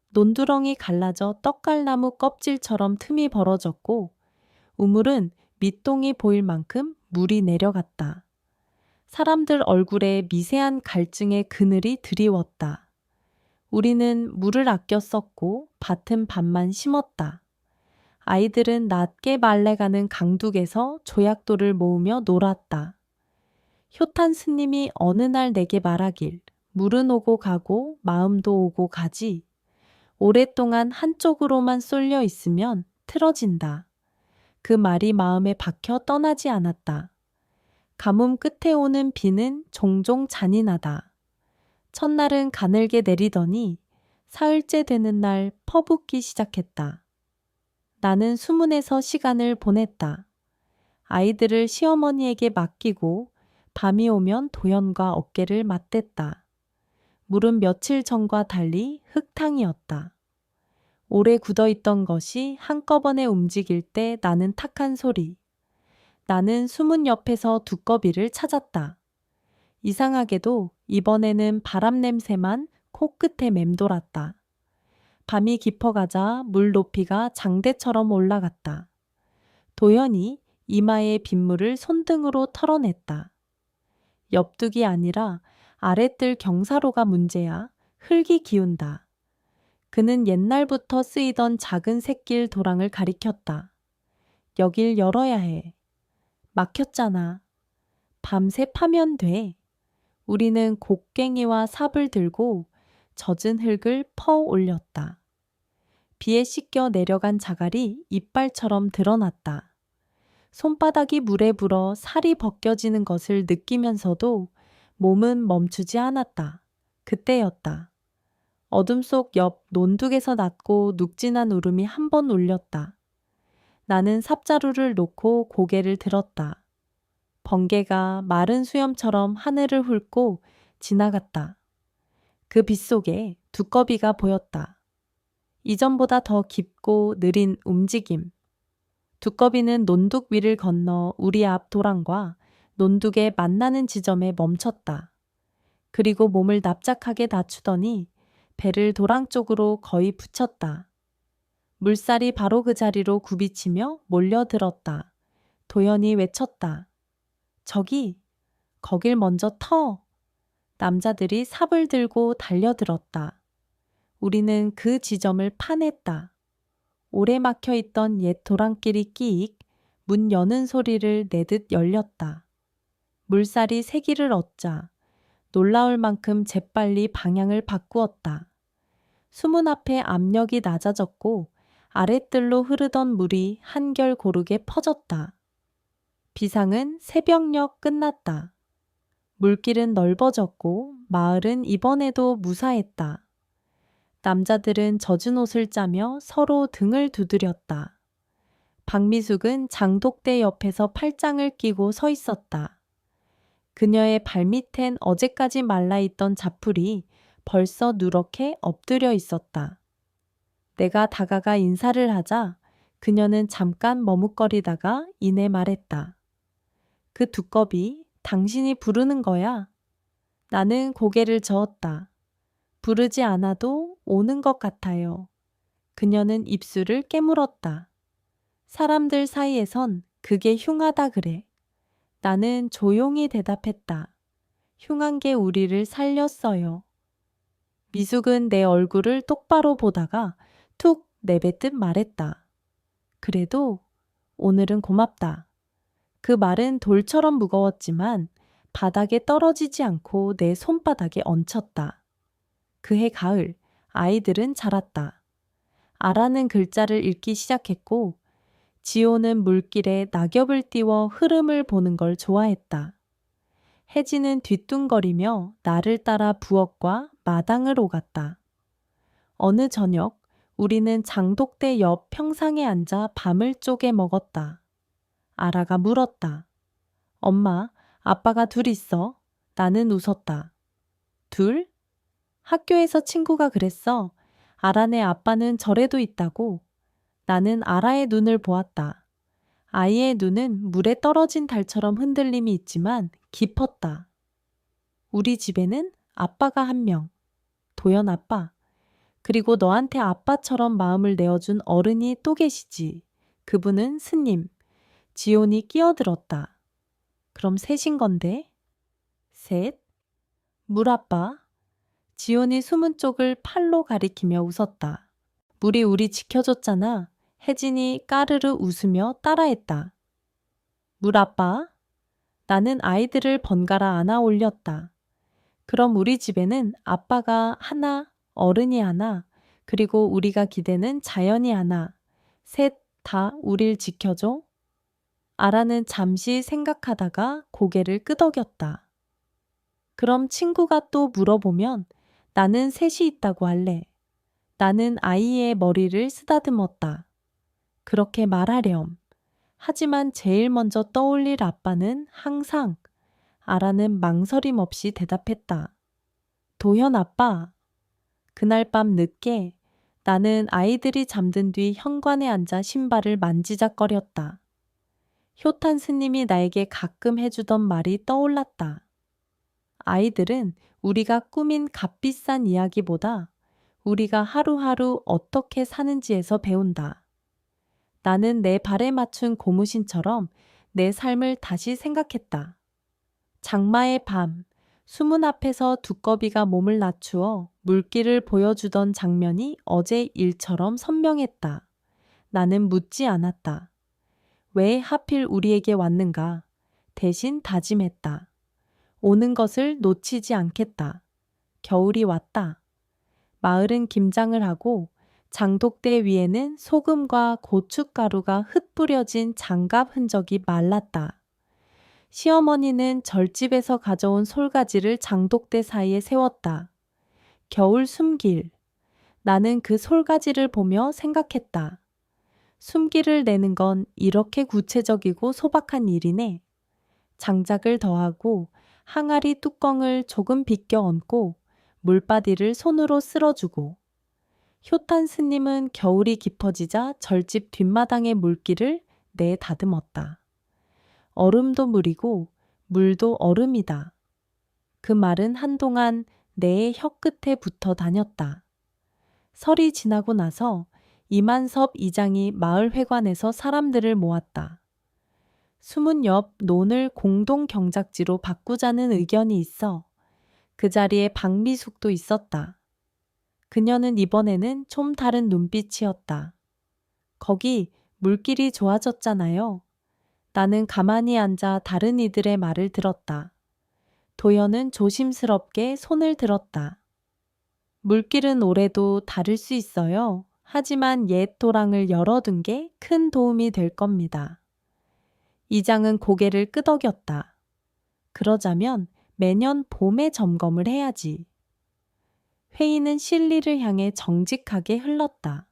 논두렁이 갈라져 떡갈나무 껍질처럼 틈이 벌어졌고 우물은 밑동이 보일 만큼 물이 내려갔다. 사람들 얼굴에 미세한 갈증의 그늘이 드리웠다. 우리는 물을 아껴 썼고 밭은 반만 심었다. 아이들은 낮게 말레가는 강둑에서 조약돌을 모으며 놀았다. 효탄 스님이 어느 날 내게 말하길 물은 오고 가고 마음도 오고 가지. 오랫동안 한쪽으로만 쏠려 있으면 틀어진다. 그 말이 마음에 박혀 떠나지 않았다. 가뭄 끝에 오는 비는 종종 잔인하다. 첫날은 가늘게 내리더니 사흘째 되는 날 퍼붓기 시작했다. 나는 수문에서 시간을 보냈다. 아이들을 시어머니에게 맡기고 밤이 오면 도연과 어깨를 맞댔다. 물은 며칠 전과 달리 흙탕이었다. 오래 굳어있던 것이 한꺼번에 움직일 때 나는 탁한 소리. 나는 수문 옆에서 두꺼비를 찾았다. 이상하게도 이번에는 바람 냄새만 코끝에 맴돌았다. 밤이 깊어가자 물 높이가 장대처럼 올라갔다. 도연이 이마에 빗물을 손등으로 털어냈다. 엽둑이 아니라 아랫뜰 경사로가 문제야. 흙이 기운다. 그는 옛날부터 쓰이던 작은 샛길 도랑을 가리켰다. 여길 열어야 해. 막혔잖아. 밤새 파면 돼. 우리는 곡괭이와 삽을 들고 젖은 흙을 퍼 올렸다. 비에 씻겨 내려간 자갈이 이빨처럼 드러났다. 손바닥이 물에 불어 살이 벗겨지는 것을 느끼면서도 몸은 멈추지 않았다. 그때였다. 어둠 속 옆 논둑에서 낮고 눅진한 울음이 한 번 울렸다. 나는 삽자루를 놓고 고개를 들었다. 번개가 마른 수염처럼 하늘을 훑고 지나갔다. 그 빗속에 두꺼비가 보였다. 이전보다 더 깊고 느린 움직임. 두꺼비는 논둑 위를 건너 우리 앞 도랑과 논둑에 만나는 지점에 멈췄다. 그리고 몸을 납작하게 낮추더니 배를 도랑 쪽으로 거의 붙였다. 물살이 바로 그 자리로 굽이치며 몰려들었다. 도연이 외쳤다. 저기, 거길 먼저 터. 남자들이 삽을 들고 달려들었다. 우리는 그 지점을 파냈다. 오래 막혀있던 옛 도랑길이 끼익 문 여는 소리를 내듯 열렸다. 물살이 세기를 얻자 놀라울 만큼 재빨리 방향을 바꾸었다. 수문 앞에 압력이 낮아졌고 아랫뜰로 흐르던 물이 한결 고르게 퍼졌다. 비상은 새벽녘 끝났다. 물길은 넓어졌고 마을은 이번에도 무사했다. 남자들은 젖은 옷을 짜며 서로 등을 두드렸다. 박미숙은 장독대 옆에서 팔짱을 끼고 서 있었다. 그녀의 발밑엔 어제까지 말라있던 자풀이 벌써 누렇게 엎드려 있었다. 내가 다가가 인사를 하자 그녀는 잠깐 머뭇거리다가 이내 말했다. 그 두꺼비, 당신이 부르는 거야? 나는 고개를 저었다. 부르지 않아도 오는 것 같아요. 그녀는 입술을 깨물었다. 사람들 사이에선 그게 흉하다 그래. 나는 조용히 대답했다. 흉한 게 우리를 살렸어요. 미숙은 내 얼굴을 똑바로 보다가 툭 내뱉듯 말했다. 그래도 오늘은 고맙다. 그 말은 돌처럼 무거웠지만 바닥에 떨어지지 않고 내 손바닥에 얹혔다. 그해 가을 아이들은 자랐다. 아라는 글자를 읽기 시작했고 지호는 물길에 낙엽을 띄워 흐름을 보는 걸 좋아했다. 혜진은 뒤뚱거리며 나를 따라 부엌과 마당을 오갔다. 어느 저녁 우리는 장독대 옆 평상에 앉아 밤을 쪼개 먹었다. 아라가 물었다. 엄마, 아빠가 둘 있어? 나는 웃었다. 둘? 학교에서 친구가 그랬어. 아란의 아빠는 절에도 있다고. 나는 아라의 눈을 보았다. 아이의 눈은 물에 떨어진 달처럼 흔들림이 있지만 깊었다. 우리 집에는 아빠가 한 명, 도연 아빠, 그리고 너한테 아빠처럼 마음을 내어준 어른이 또 계시지. 그분은 스님. 지온이 끼어들었다. 그럼 셋인 건데? 셋? 물아빠. 지온이 숨은 쪽을 팔로 가리키며 웃었다. 물이 우리 지켜줬잖아. 혜진이 까르르 웃으며 따라했다. 물아빠. 나는 아이들을 번갈아 안아 올렸다. 그럼 우리 집에는 아빠가 하나, 어른이 하나, 그리고 우리가 기대는 자연이 하나. 셋 다 우릴 지켜줘? 아라는 잠시 생각하다가 고개를 끄덕였다. 그럼 친구가 또 물어보면 나는 셋이 있다고 할래. 나는 아이의 머리를 쓰다듬었다. 그렇게 말하렴. 하지만 제일 먼저 떠올릴 아빠는 항상 아라는 망설임 없이 대답했다. 도현 아빠. 그날 밤 늦게 나는 아이들이 잠든 뒤 현관에 앉아 신발을 만지작거렸다. 효탄 스님이 나에게 가끔 해주던 말이 떠올랐다. 아이들은 우리가 꾸민 값비싼 이야기보다 우리가 하루하루 어떻게 사는지에서 배운다. 나는 내 발에 맞춘 고무신처럼 내 삶을 다시 생각했다. 장마의 밤, 수문 앞에서 두꺼비가 몸을 낮추어 물길을 보여주던 장면이 어제 일처럼 선명했다. 나는 묻지 않았다. 왜 하필 우리에게 왔는가? 대신 다짐했다. 오는 것을 놓치지 않겠다. 겨울이 왔다. 마을은 김장을 하고 장독대 위에는 소금과 고춧가루가 흩뿌려진 장갑 흔적이 말랐다. 시어머니는 절집에서 가져온 솔가지를 장독대 사이에 세웠다. 겨울 숨길. 나는 그 솔가지를 보며 생각했다. 숨기를 내는 건 이렇게 구체적이고 소박한 일이네. 장작을 더하고 항아리 뚜껑을 조금 비껴 얹고 물바디를 손으로 쓸어주고 효탄 스님은 겨울이 깊어지자 절집 뒷마당의 물길을 내다듬었다. 얼음도 물이고 물도 얼음이다. 그 말은 한동안 내 혀끝에 붙어 다녔다. 설이 지나고 나서 이만섭 이장이 마을회관에서 사람들을 모았다. 수문 옆 논을 공동 경작지로 바꾸자는 의견이 있어 그 자리에 박미숙도 있었다. 그녀는 이번에는 좀 다른 눈빛이었다. 거기 물길이 좋아졌잖아요. 나는 가만히 앉아 다른 이들의 말을 들었다. 도연은 조심스럽게 손을 들었다. 물길은 올해도 다를 수 있어요. 하지만 옛 도랑을 열어둔 게 큰 도움이 될 겁니다. 이장은 고개를 끄덕였다. 그러자면 매년 봄에 점검을 해야지. 회의는 실리를 향해 정직하게 흘렀다.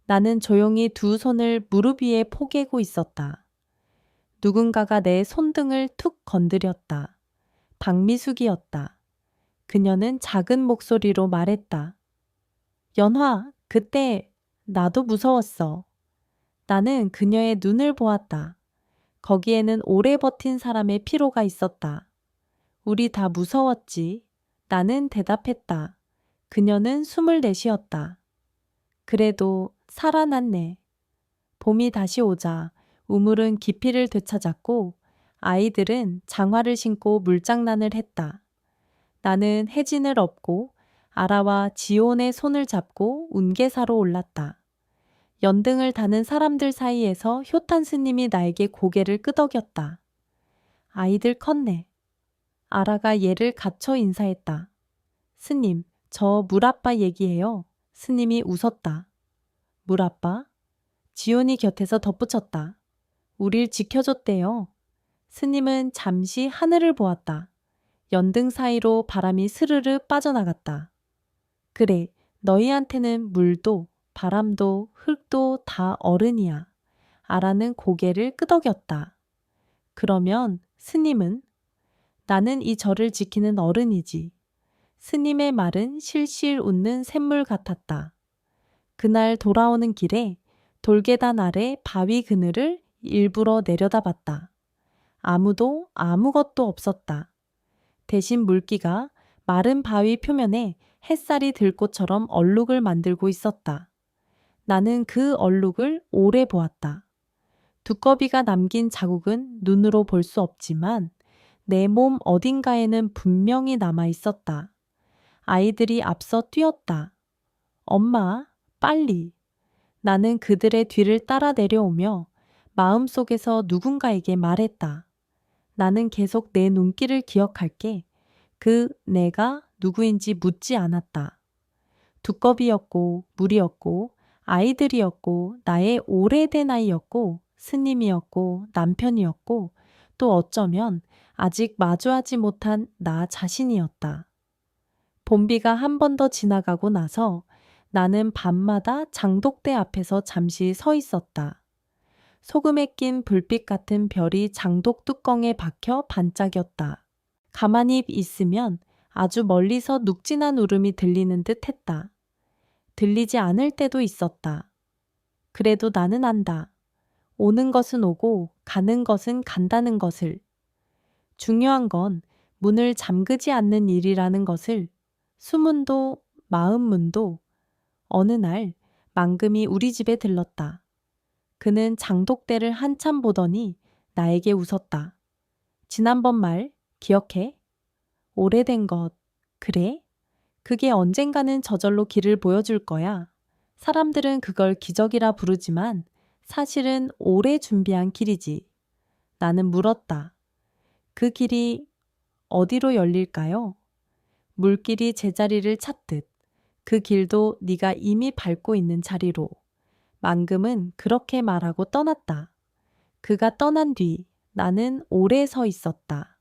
나는 조용히 두 손을 무릎 위에 포개고 있었다. 누군가가 내 손등을 툭 건드렸다. 박미숙이었다. 그녀는 작은 목소리로 말했다. 연화, 그때 나도 무서웠어. 나는 그녀의 눈을 보았다. 거기에는 오래 버틴 사람의 피로가 있었다. 우리 다 무서웠지. 나는 대답했다. 그녀는 숨을 내쉬었다. 그래도 살아났네. 봄이 다시 오자 우물은 깊이를 되찾았고 아이들은 장화를 신고 물장난을 했다. 나는 혜진을 업고 아라와 지온의 손을 잡고 운계사로 올랐다. 연등을 다는 사람들 사이에서 효탄 스님이 나에게 고개를 끄덕였다. 아이들 컸네. 아라가 얘를 갖춰 인사했다. 스님, 저 물아빠 얘기해요. 스님이 웃었다. 물아빠? 지온이 곁에서 덧붙였다. 우릴 지켜줬대요. 스님은 잠시 하늘을 보았다. 연등 사이로 바람이 스르르 빠져나갔다. 그래, 너희한테는 물도 바람도 흙도 다 어른이야. 아라는 고개를 끄덕였다. 그러면 스님은? 나는 이 절을 지키는 어른이지. 스님의 말은 실실 웃는 샘물 같았다. 그날 돌아오는 길에 돌계단 아래 바위 그늘을 일부러 내려다봤다. 아무도 아무것도 없었다. 대신 물기가 마른 바위 표면에 햇살이 들꽃처럼 얼룩을 만들고 있었다. 나는 그 얼룩을 오래 보았다. 두꺼비가 남긴 자국은 눈으로 볼 수 없지만 내 몸 어딘가에는 분명히 남아 있었다. 아이들이 앞서 뛰었다. 엄마, 빨리. 나는 그들의 뒤를 따라 내려오며 마음속에서 누군가에게 말했다. 나는 계속 내 눈길을 기억할게. 그 내가 누구인지 묻지 않았다. 두꺼비였고, 물이었고, 아이들이었고, 나의 오래된 아이였고, 스님이었고, 남편이었고, 또 어쩌면 아직 마주하지 못한 나 자신이었다. 봄비가 한 번 더 지나가고 나서 나는 밤마다 장독대 앞에서 잠시 서 있었다. 소금에 낀 불빛 같은 별이 장독 뚜껑에 박혀 반짝였다. 가만히 있으면 아주 멀리서 눅진한 울음이 들리는 듯 했다. 들리지 않을 때도 있었다. 그래도 나는 안다. 오는 것은 오고 가는 것은 간다는 것을. 중요한 건 문을 잠그지 않는 일이라는 것을. 수문도 마음문도. 어느 날 망금이 우리 집에 들렀다. 그는 장독대를 한참 보더니 나에게 웃었다. 지난번 말 기억해? 오래된 것. 그래? 그게 언젠가는 저절로 길을 보여줄 거야. 사람들은 그걸 기적이라 부르지만 사실은 오래 준비한 길이지. 나는 물었다. 그 길이 어디로 열릴까요? 물길이 제자리를 찾듯 그 길도 네가 이미 밟고 있는 자리로. 망금은 그렇게 말하고 떠났다. 그가 떠난 뒤 나는 오래 서 있었다.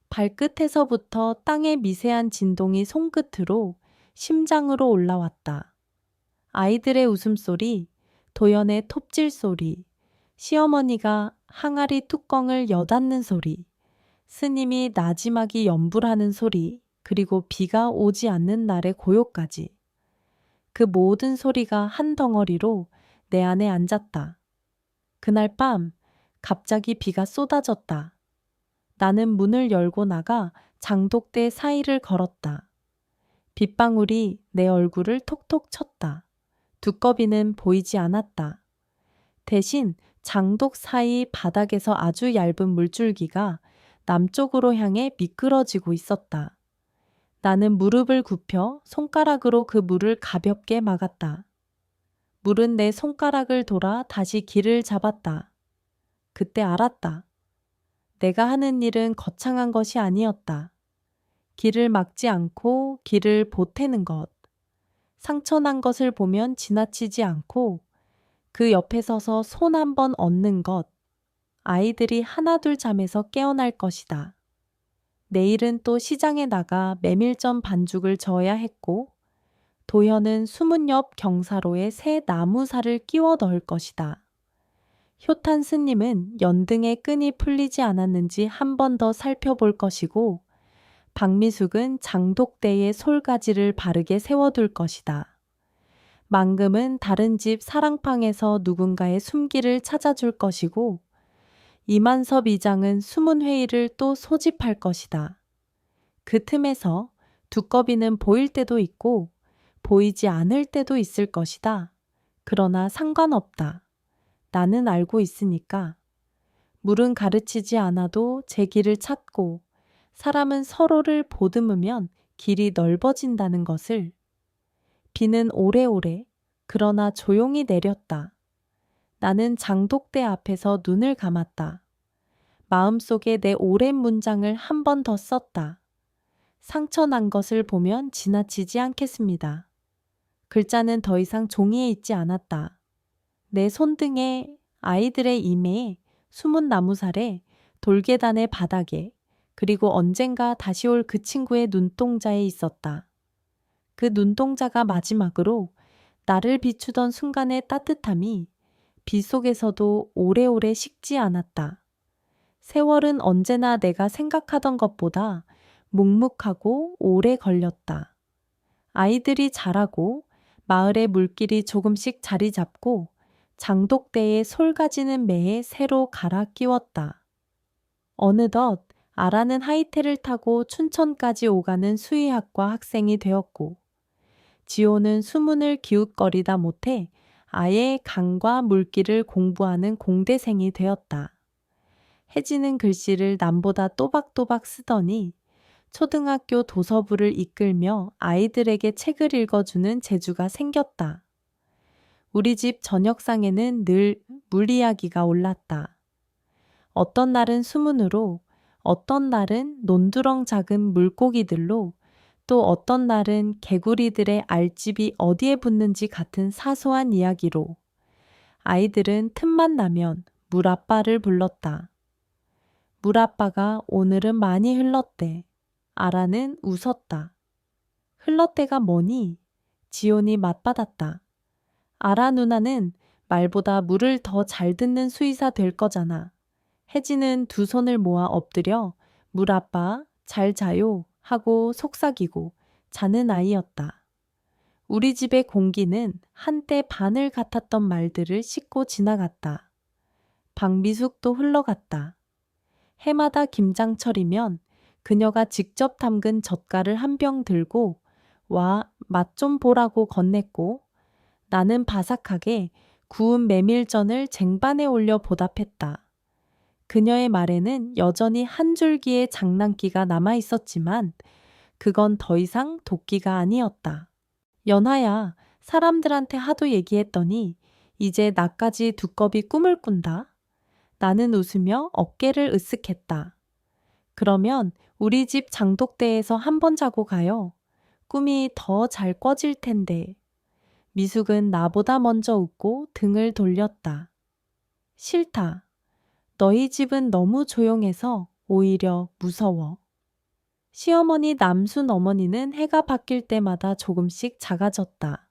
발끝에서부터 땅의 미세한 진동이 손끝으로 심장으로 올라왔다. 아이들의 웃음소리, 도연의 톱질 소리, 시어머니가 항아리 뚜껑을 여닫는 소리, 스님이 나지막이 연불하는 소리, 그리고 비가 오지 않는 날의 고요까지. 그 모든 소리가 한 덩어리로 내 안에 앉았다. 그날 밤 갑자기 비가 쏟아졌다. 나는 문을 열고 나가 장독대 사이를 걸었다. 빗방울이 내 얼굴을 톡톡 쳤다. 두꺼비는 보이지 않았다. 대신 장독 사이 바닥에서 아주 얇은 물줄기가 남쪽으로 향해 미끄러지고 있었다. 나는 무릎을 굽혀 손가락으로 그 물을 가볍게 막았다. 물은 내 손가락을 돌아 다시 길을 잡았다. 그때 알았다. 내가 하는 일은 거창한 것이 아니었다. 길을 막지 않고 길을 보태는 것. 상처난 것을 보면 지나치지 않고 그 옆에 서서 손 한 번 얹는 것. 아이들이 하나둘 잠에서 깨어날 것이다. 내일은 또 시장에 나가 메밀전 반죽을 저어야 했고 도현은 수문 옆 경사로에 새 나무살을 끼워 넣을 것이다. 효탄 스님은 연등의 끈이 풀리지 않았는지 한 번 더 살펴볼 것이고 박미숙은 장독대에 솔가지를 바르게 세워둘 것이다. 망금은 다른 집 사랑방에서 누군가의 숨기를 찾아줄 것이고 이만섭 이장은 수문회의를 또 소집할 것이다. 그 틈에서 두꺼비는 보일 때도 있고 보이지 않을 때도 있을 것이다. 그러나 상관없다. 나는 알고 있으니까. 물은 가르치지 않아도 제 길을 찾고 사람은 서로를 보듬으면 길이 넓어진다는 것을. 비는 오래오래 그러나 조용히 내렸다. 나는 장독대 앞에서 눈을 감았다. 마음속에 내 오랜 문장을 한 번 더 썼다. 상처난 것을 보면 지나치지 않겠습니다. 글자는 더 이상 종이에 있지 않았다. 내 손등에, 아이들의 임에, 숨은 나무살에, 돌계단의 바닥에, 그리고 언젠가 다시 올 그 친구의 눈동자에 있었다. 그 눈동자가 마지막으로 나를 비추던 순간의 따뜻함이 비 속에서도 오래오래 식지 않았다. 세월은 언제나 내가 생각하던 것보다 묵묵하고 오래 걸렸다. 아이들이 자라고 마을의 물길이 조금씩 자리 잡고 장독대에 솔가지는 매에 새로 갈아 끼웠다. 어느덧 아라는 하이텔을 타고 춘천까지 오가는 수의학과 학생이 되었고, 지호는 수문을 기웃거리다 못해 아예 강과 물길을 공부하는 공대생이 되었다. 혜진은 글씨를 남보다 또박또박 쓰더니 초등학교 도서부를 이끌며 아이들에게 책을 읽어주는 재주가 생겼다. 우리 집 저녁상에는 늘 물 이야기가 올랐다. 어떤 날은 수문으로, 어떤 날은 논두렁 작은 물고기들로, 또 어떤 날은 개구리들의 알집이 어디에 붙는지 같은 사소한 이야기로 아이들은 틈만 나면 물아빠를 불렀다. 물아빠가 오늘은 많이 흘렀대. 아라는 웃었다. 흘렀대가 뭐니? 지온이 맞받았다. 아라 누나는 말보다 물을 더 잘 듣는 수의사 될 거잖아. 혜진은 두 손을 모아 엎드려 물아빠 잘 자요 하고 속삭이고 자는 아이였다. 우리 집의 공기는 한때 바늘 같았던 말들을 씻고 지나갔다. 박미숙도 흘러갔다. 해마다 김장철이면 그녀가 직접 담근 젓갈을 한 병 들고 와, 맛 좀 보라고 건넸고 나는 바삭하게 구운 메밀전을 쟁반에 올려 보답했다. 그녀의 말에는 여전히 한 줄기의 장난기가 남아 있었지만 그건 더 이상 도끼가 아니었다. 연하야, 사람들한테 하도 얘기했더니 이제 나까지 두꺼비 꿈을 꾼다. 나는 웃으며 어깨를 으쓱했다. 그러면 우리 집 장독대에서 한 번 자고 가요. 꿈이 더 잘 꿔질 텐데. 미숙은 나보다 먼저 웃고 등을 돌렸다. 싫다. 너희 집은 너무 조용해서 오히려 무서워. 시어머니 남순 어머니는 해가 바뀔 때마다 조금씩 작아졌다.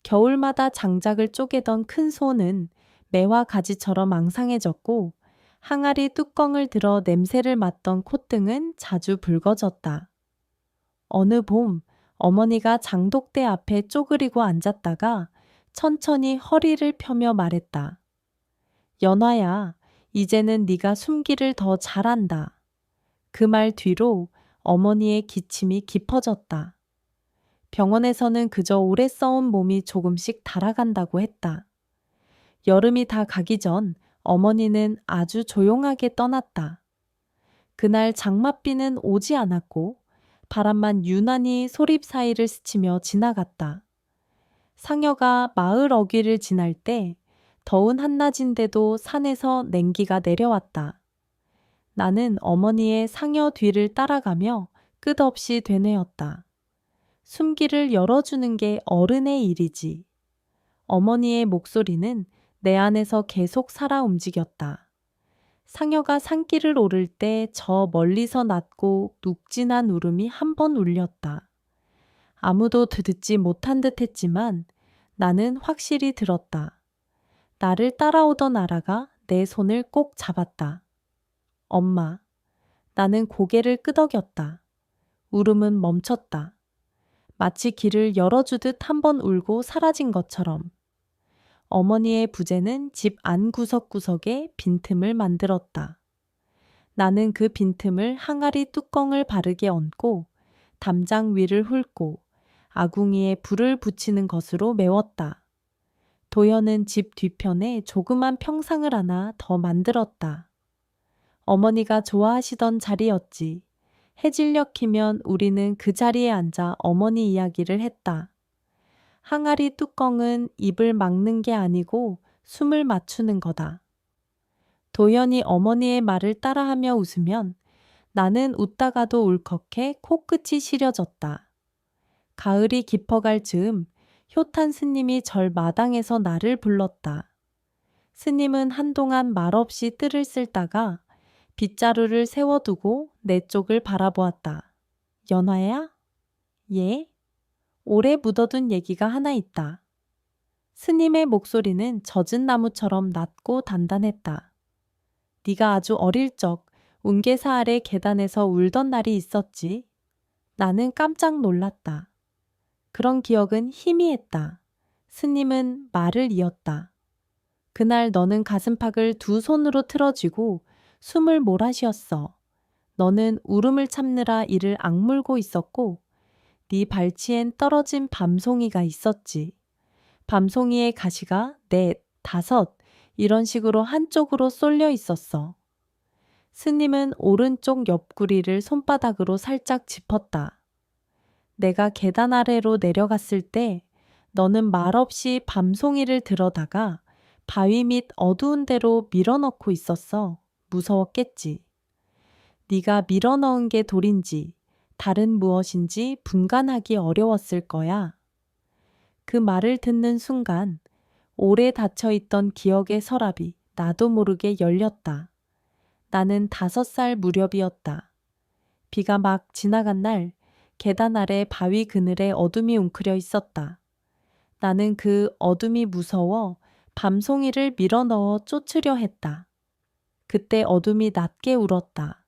겨울마다 장작을 쪼개던 큰 소는 매와 가지처럼 앙상해졌고 항아리 뚜껑을 들어 냄새를 맡던 콧등은 자주 붉어졌다. 어느 봄 어머니가 장독대 앞에 쪼그리고 앉았다가 천천히 허리를 펴며 말했다. 연화야, 이제는 네가 숨기를 더 잘한다. 그 말 뒤로 어머니의 기침이 깊어졌다. 병원에서는 그저 오래 써온 몸이 조금씩 달아간다고 했다. 여름이 다 가기 전 어머니는 아주 조용하게 떠났다. 그날 장맛비는 오지 않았고 바람만 유난히 소립 사이를 스치며 지나갔다. 상여가 마을 어귀를 지날 때 더운 한낮인데도 산에서 냉기가 내려왔다. 나는 어머니의 상여 뒤를 따라가며 끝없이 되뇌었다. 숨기를 열어주는 게 어른의 일이지. 어머니의 목소리는 내 안에서 계속 살아 움직였다. 상여가 산길을 오를 때 저 멀리서 낮고 눅진한 울음이 한 번 울렸다. 아무도 듣지 못한 듯 했지만 나는 확실히 들었다. 나를 따라오던 아라가 내 손을 꼭 잡았다. 엄마. 나는 고개를 끄덕였다. 울음은 멈췄다. 마치 길을 열어주듯 한 번 울고 사라진 것처럼. 어머니의 부재는 집 안 구석구석에 빈틈을 만들었다. 나는 그 빈틈을 항아리 뚜껑을 바르게 얹고 담장 위를 훑고 아궁이에 불을 붙이는 것으로 메웠다. 도연은 집 뒤편에 조그만 평상을 하나 더 만들었다. 어머니가 좋아하시던 자리였지. 해질녘 키면 우리는 그 자리에 앉아 어머니 이야기를 했다. 항아리 뚜껑은 입을 막는 게 아니고 숨을 맞추는 거다. 도연이 어머니의 말을 따라하며 웃으면 나는 웃다가도 울컥해 코끝이 시려졌다. 가을이 깊어갈 즈음 효탄 스님이 절 마당에서 나를 불렀다. 스님은 한동안 말없이 뜰을 쓸다가 빗자루를 세워두고 내 쪽을 바라보았다. 연화야? 예? 오래 묻어둔 얘기가 하나 있다. 스님의 목소리는 젖은 나무처럼 낮고 단단했다. 네가 아주 어릴 적 운계사 아래 계단에서 울던 날이 있었지. 나는 깜짝 놀랐다. 그런 기억은 희미했다. 스님은 말을 이었다. 그날 너는 가슴팍을 두 손으로 틀어쥐고 숨을 몰아쉬었어. 너는 울음을 참느라 이를 악물고 있었고 네 발치엔 떨어진 밤송이가 있었지. 밤송이의 가시가 넷, 다섯 이런 식으로 한쪽으로 쏠려 있었어. 스님은 오른쪽 옆구리를 손바닥으로 살짝 짚었다. 내가 계단 아래로 내려갔을 때 너는 말없이 밤송이를 들어다가 바위 밑 어두운 데로 밀어넣고 있었어. 무서웠겠지. 네가 밀어넣은 게 돌인지 다른 무엇인지 분간하기 어려웠을 거야. 그 말을 듣는 순간 오래 닫혀있던 기억의 서랍이 나도 모르게 열렸다. 나는 5살 무렵이었다. 비가 막 지나간 날 계단 아래 바위 그늘에 어둠이 웅크려 있었다. 나는 그 어둠이 무서워 밤송이를 밀어넣어 쫓으려 했다. 그때 어둠이 낮게 울었다.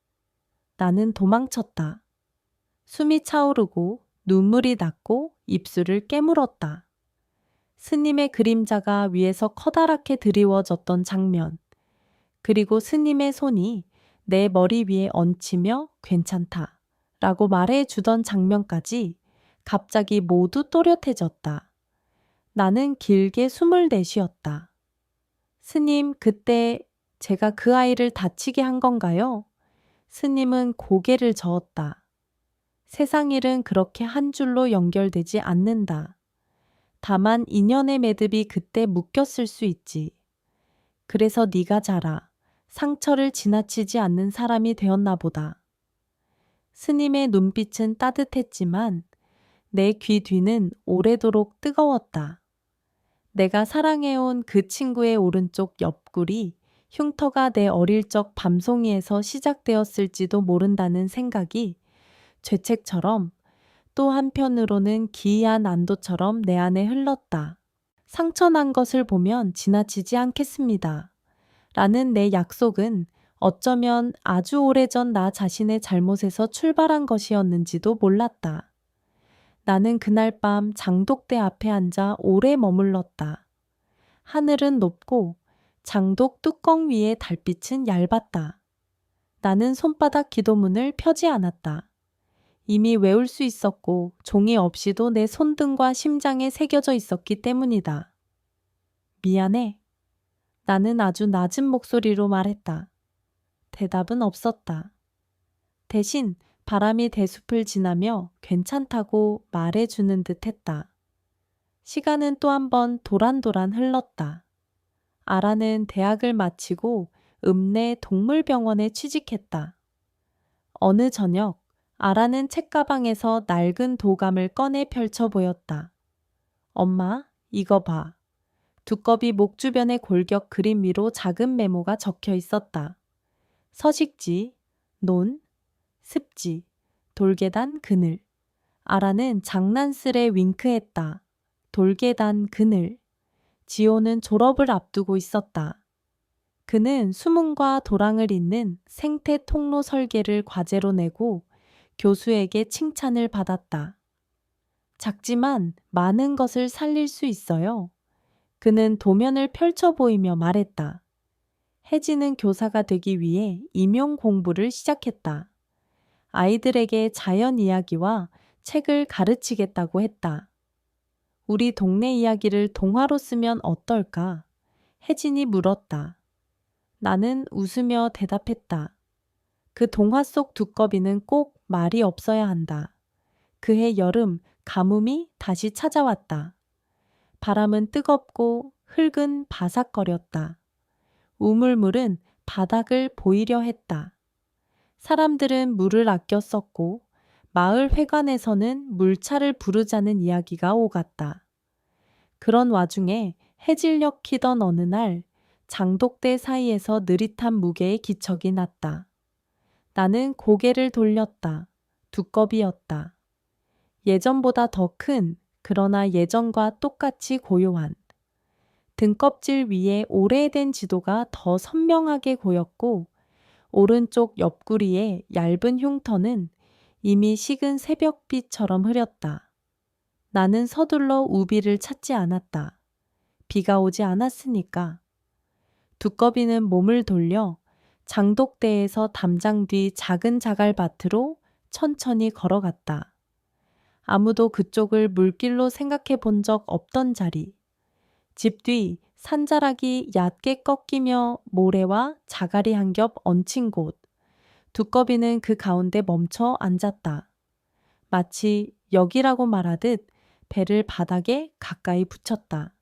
나는 도망쳤다. 숨이 차오르고 눈물이 났고 입술을 깨물었다. 스님의 그림자가 위에서 커다랗게 드리워졌던 장면, 그리고 스님의 손이 내 머리 위에 얹히며 괜찮다 라고 말해주던 장면까지 갑자기 모두 또렷해졌다. 나는 길게 숨을 내쉬었다. 스님, 그때 제가 그 아이를 다치게 한 건가요? 스님은 고개를 저었다. 세상 일은 그렇게 한 줄로 연결되지 않는다. 다만 인연의 매듭이 그때 묶였을 수 있지. 그래서 네가 자라 상처를 지나치지 않는 사람이 되었나 보다. 스님의 눈빛은 따뜻했지만 내 귀 뒤는 오래도록 뜨거웠다. 내가 사랑해온 그 친구의 오른쪽 옆구리, 흉터가 내 어릴 적 밤송이에서 시작되었을지도 모른다는 생각이 죄책처럼 또 한편으로는 기이한 안도처럼 내 안에 흘렀다. 상처난 것을 보면 지나치지 않겠습니다. 라는 내 약속은 어쩌면 아주 오래전 나 자신의 잘못에서 출발한 것이었는지도 몰랐다. 나는 그날 밤 장독대 앞에 앉아 오래 머물렀다. 하늘은 높고 장독 뚜껑 위의 달빛은 얇았다. 나는 손바닥 기도문을 펴지 않았다. 이미 외울 수 있었고 종이 없이도 내 손등과 심장에 새겨져 있었기 때문이다. 미안해. 나는 아주 낮은 목소리로 말했다. 대답은 없었다. 대신 바람이 대숲을 지나며 괜찮다고 말해주는 듯 했다. 시간은 또 한 번 도란도란 흘렀다. 아라는 대학을 마치고 읍내 동물병원에 취직했다. 어느 저녁 아라는 책가방에서 낡은 도감을 꺼내 펼쳐 보였다. 엄마, 이거 봐. 두꺼비 목 주변의 골격 그림 위로 작은 메모가 적혀 있었다. 서식지, 논, 습지, 돌계단 그늘. 아라는 장난스레 윙크했다. 돌계단 그늘. 지호는 졸업을 앞두고 있었다. 그는 수문과 도랑을 잇는 생태 통로 설계를 과제로 내고 교수에게 칭찬을 받았다. 작지만 많은 것을 살릴 수 있어요. 그는 도면을 펼쳐 보이며 말했다. 혜진은 교사가 되기 위해 임용 공부를 시작했다. 아이들에게 자연 이야기와 책을 가르치겠다고 했다. 우리 동네 이야기를 동화로 쓰면 어떨까? 혜진이 물었다. 나는 웃으며 대답했다. 그 동화 속 두꺼비는 꼭 말이 없어야 한다. 그해 여름 가뭄이 다시 찾아왔다. 바람은 뜨겁고 흙은 바삭거렸다. 우물물은 바닥을 보이려 했다. 사람들은 물을 아껴 썼고 마을 회관에서는 물차를 부르자는 이야기가 오갔다. 그런 와중에 해질녘 키던 어느 날 장독대 사이에서 느릿한 무게의 기척이 났다. 나는 고개를 돌렸다. 두꺼비였다. 예전보다 더 큰, 그러나 예전과 똑같이 고요한. 등껍질 위에 오래된 지도가 더 선명하게 보였고 오른쪽 옆구리의 얇은 흉터는 이미 식은 새벽빛처럼 흐렸다. 나는 서둘러 우비를 찾지 않았다. 비가 오지 않았으니까. 두꺼비는 몸을 돌려 장독대에서 담장 뒤 작은 자갈밭으로 천천히 걸어갔다. 아무도 그쪽을 물길로 생각해 본 적 없던 자리. 집 뒤 산자락이 얕게 꺾이며 모래와 자갈이 한 겹 얹힌 곳. 두꺼비는 그 가운데 멈춰 앉았다. 마치 여기라고 말하듯 배를 바닥에 가까이 붙였다.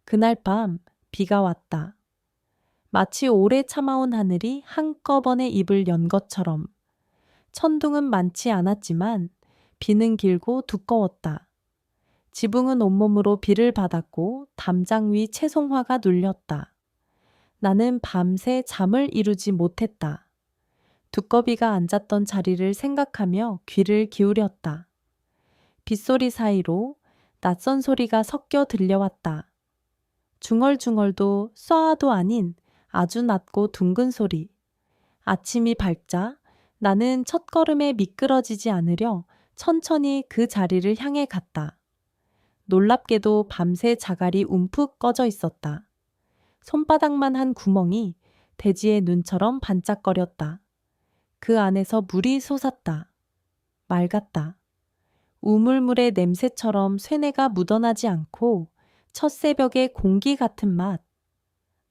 그날 밤 비가 왔다. 마치 오래 참아온 하늘이 한꺼번에 입을 연 것처럼. 천둥은 많지 않았지만 비는 길고 두꺼웠다. 지붕은 온몸으로 비를 받았고 담장 위 채송화가 눌렸다. 나는 밤새 잠을 이루지 못했다. 두꺼비가 앉았던 자리를 생각하며 귀를 기울였다. 빗소리 사이로 낯선 소리가 섞여 들려왔다. 중얼중얼도 쏴도 아닌 아주 낮고 둥근 소리. 아침이 밝자 나는 첫걸음에 미끄러지지 않으려 천천히 그 자리를 향해 갔다. 놀랍게도 밤새 자갈이 움푹 꺼져 있었다. 손바닥만 한 구멍이 돼지의 눈처럼 반짝거렸다. 그 안에서 물이 솟았다. 맑았다. 우물물의 냄새처럼 쇠뇌가 묻어나지 않고 첫 새벽의 공기 같은 맛.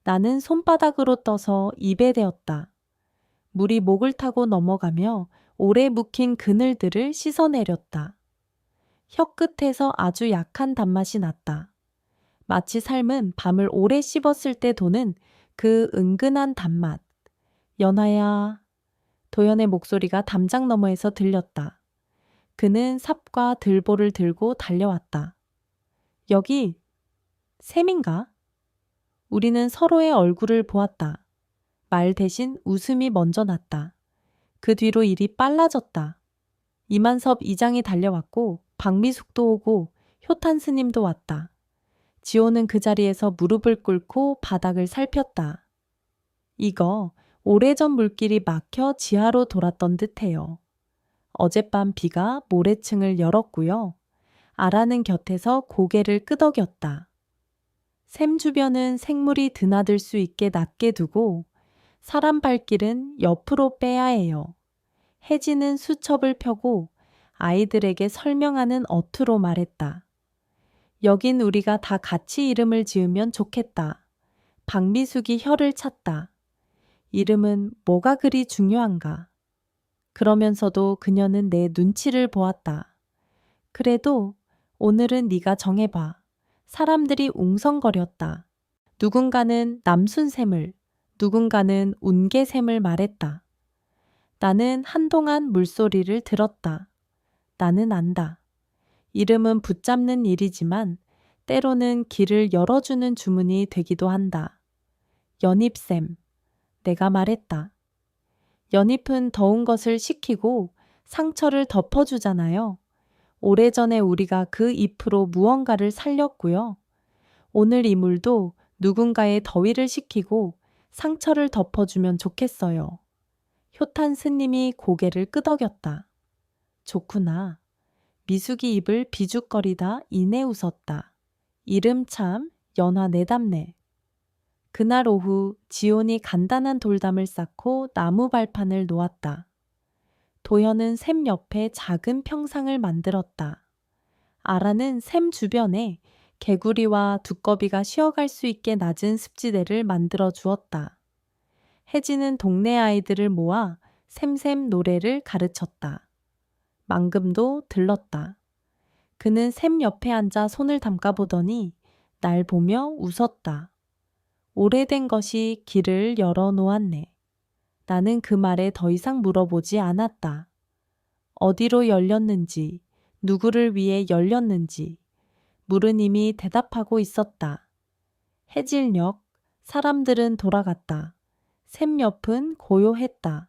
나는 손바닥으로 떠서 입에 대었다. 물이 목을 타고 넘어가며 오래 묵힌 그늘들을 씻어내렸다. 혀끝에서 아주 약한 단맛이 났다. 마치 삶은 밤을 오래 씹었을 때 도는 그 은근한 단맛. 연하야. 도연의 목소리가 담장 너머에서 들렸다. 그는 삽과 들보를 들고 달려왔다. 여기 샘인가? 우리는 서로의 얼굴을 보았다. 말 대신 웃음이 먼저 났다. 그 뒤로 일이 빨라졌다. 이만섭 이장이 달려왔고 박미숙도 오고 효탄 스님도 왔다. 지호는 그 자리에서 무릎을 꿇고 바닥을 살폈다. 이거 오래전 물길이 막혀 지하로 돌았던 듯해요. 어젯밤 비가 모래층을 열었고요. 아라는 곁에서 고개를 끄덕였다. 샘 주변은 생물이 드나들 수 있게 낮게 두고 사람 발길은 옆으로 빼야 해요. 혜진은 수첩을 펴고 아이들에게 설명하는 어투로 말했다. 여긴 우리가 다 같이 이름을 지으면 좋겠다. 박미숙이 혀를 찼다. 이름은 뭐가 그리 중요한가? 그러면서도 그녀는 내 눈치를 보았다. 그래도 오늘은 네가 정해봐. 사람들이 웅성거렸다. 누군가는 남순샘을, 누군가는 운개샘을 말했다. 나는 한동안 물소리를 들었다. 나는 안다. 이름은 붙잡는 일이지만 때로는 길을 열어주는 주문이 되기도 한다. 연잎샘. 내가 말했다. 연잎은 더운 것을 식히고 상처를 덮어주잖아요. 오래전에 우리가 그 잎으로 무언가를 살렸고요. 오늘 이 물도 누군가의 더위를 식히고 상처를 덮어주면 좋겠어요. 효탄 스님이 고개를 끄덕였다. 좋구나. 미숙이 입을 비죽거리다 이내 웃었다. 이름 참 연화 내담네. 그날 오후 지온이 간단한 돌담을 쌓고 나무 발판을 놓았다. 도연은 샘 옆에 작은 평상을 만들었다. 아라는 샘 주변에 개구리와 두꺼비가 쉬어갈 수 있게 낮은 습지대를 만들어 주었다. 혜진은 동네 아이들을 모아 샘샘 노래를 가르쳤다. 망금도 들렀다. 그는 샘 옆에 앉아 손을 담가보더니 날 보며 웃었다. 오래된 것이 길을 열어 놓았네. 나는 그 말에 더 이상 물어보지 않았다. 어디로 열렸는지, 누구를 위해 열렸는지, 물은 이미 대답하고 있었다. 해질녘, 사람들은 돌아갔다. 샘 옆은 고요했다.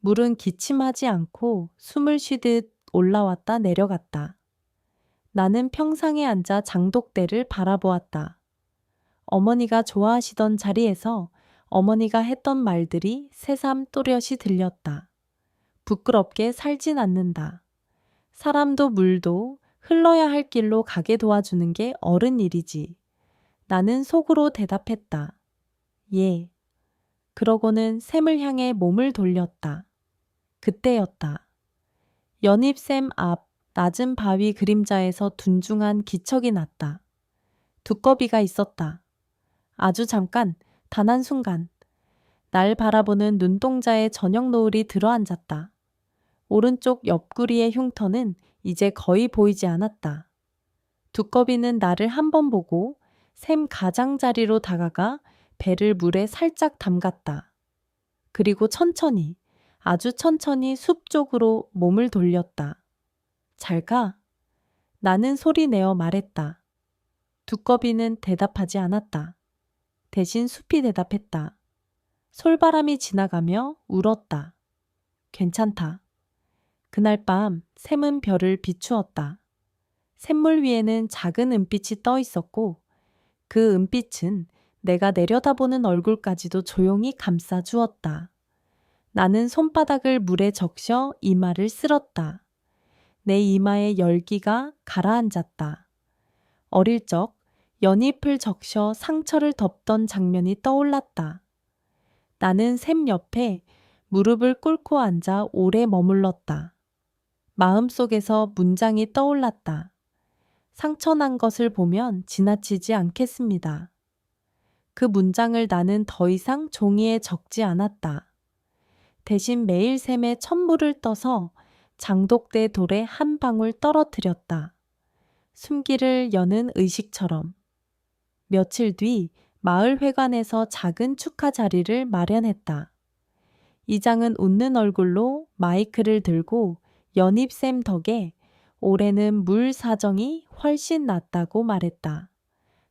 물은 기침하지 않고 숨을 쉬듯 올라왔다 내려갔다. 나는 평상에 앉아 장독대를 바라보았다. 어머니가 좋아하시던 자리에서 어머니가 했던 말들이 새삼 또렷이 들렸다. 부끄럽게 살진 않는다. 사람도 물도 흘러야 할 길로 가게 도와주는 게 어른 일이지. 나는 속으로 대답했다. 예. 그러고는 샘을 향해 몸을 돌렸다. 그때였다. 연잎샘 앞 낮은 바위 그림자에서 둔중한 기척이 났다. 두꺼비가 있었다. 아주 잠깐, 단 한순간. 날 바라보는 눈동자에 저녁 노을이 들어앉았다. 오른쪽 옆구리의 흉터는 이제 거의 보이지 않았다. 두꺼비는 나를 한 번 보고 샘 가장자리로 다가가 배를 물에 살짝 담갔다. 그리고 천천히, 아주 천천히 숲 쪽으로 몸을 돌렸다. 잘 가. 나는 소리내어 말했다. 두꺼비는 대답하지 않았다. 대신 숲이 대답했다. 솔바람이 지나가며 울었다. 괜찮다. 그날 밤 샘은 별을 비추었다. 샘물 위에는 작은 은빛이 떠 있었고 그 은빛은 내가 내려다보는 얼굴까지도 조용히 감싸 주었다. 나는 손바닥을 물에 적셔 이마를 쓸었다. 내 이마에 열기가 가라앉았다. 어릴 적 연잎을 적셔 상처를 덮던 장면이 떠올랐다. 나는 샘 옆에 무릎을 꿇고 앉아 오래 머물렀다. 마음속에서 문장이 떠올랐다. 상처난 것을 보면 지나치지 않겠습니다. 그 문장을 나는 더 이상 종이에 적지 않았다. 대신 매일 샘에 천물을 떠서 장독대 돌에 한 방울 떨어뜨렸다. 숨기를 여는 의식처럼. 며칠 뒤 마을 회관에서 작은 축하 자리를 마련했다. 이장은 웃는 얼굴로 마이크를 들고 연잎샘 덕에 올해는 물 사정이 훨씬 낫다고 말했다.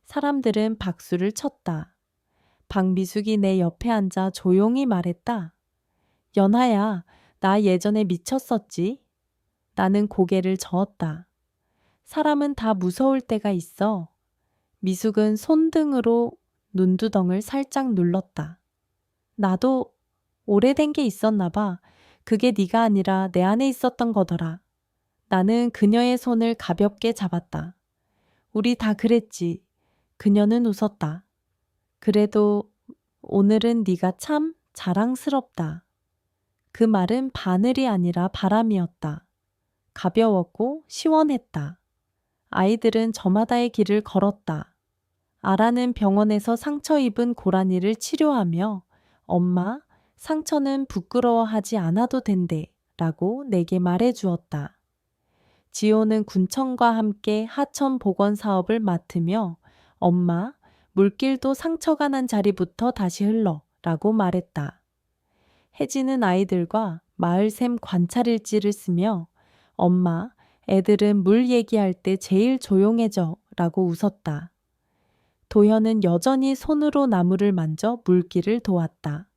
사람들은 박수를 쳤다. 박미숙이 내 옆에 앉아 조용히 말했다. 연하야, 나 예전에 미쳤었지. 나는 고개를 저었다. 사람은 다 무서울 때가 있어. 미숙은 손등으로 눈두덩을 살짝 눌렀다. 나도 오래된 게 있었나 봐. 그게 네가 아니라 내 안에 있었던 거더라. 나는 그녀의 손을 가볍게 잡았다. 우리 다 그랬지. 그녀는 웃었다. 그래도 오늘은 네가 참 자랑스럽다. 그 말은 바늘이 아니라 바람이었다. 가벼웠고 시원했다. 아이들은 저마다의 길을 걸었다. 아라는 병원에서 상처 입은 고라니를 치료하며 엄마, 상처는 부끄러워하지 않아도 된대 라고 내게 말해 주었다. 지호는 군청과 함께 하천 복원 사업을 맡으며 엄마, 물길도 상처가 난 자리부터 다시 흘러 라고 말했다. 혜진은 아이들과 마을샘 관찰일지를 쓰며 엄마, 애들은 물 얘기할 때 제일 조용해져 라고 웃었다. 도현은 여전히 손으로 나무를 만져 물길을 도왔다.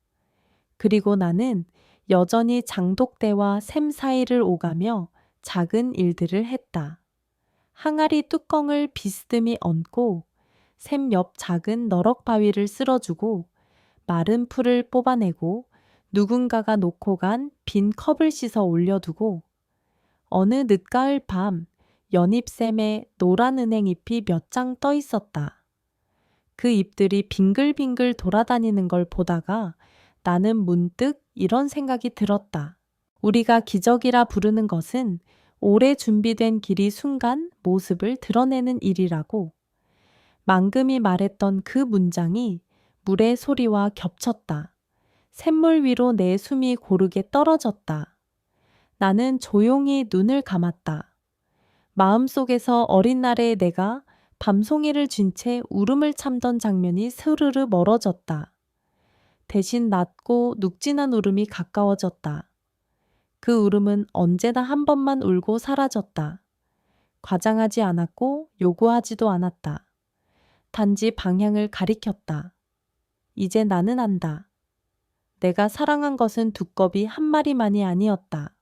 그리고 나는 여전히 장독대와 샘 사이를 오가며 작은 일들을 했다. 항아리 뚜껑을 비스듬히 얹고 샘 옆 작은 너럭 바위를 쓸어주고 마른 풀을 뽑아내고 누군가가 놓고 간 빈 컵을 씻어 올려두고 어느 늦가을 밤 연잎샘에 노란 은행잎이 몇 장 떠 있었다. 그 잎들이 빙글빙글 돌아다니는 걸 보다가 나는 문득 이런 생각이 들었다. 우리가 기적이라 부르는 것은 오래 준비된 길이 순간 모습을 드러내는 일이라고. 망금이 말했던 그 문장이 물의 소리와 겹쳤다. 샘물 위로 내 숨이 고르게 떨어졌다. 나는 조용히 눈을 감았다. 마음속에서 어린 날의 내가 밤송이를 쥔 채 울음을 참던 장면이 스르르 멀어졌다. 대신 낮고 눅진한 울음이 가까워졌다. 그 울음은 언제나 한 번만 울고 사라졌다. 과장하지 않았고 요구하지도 않았다. 단지 방향을 가리켰다. 이제 나는 안다. 내가 사랑한 것은 두꺼비 한 마리만이 아니었다.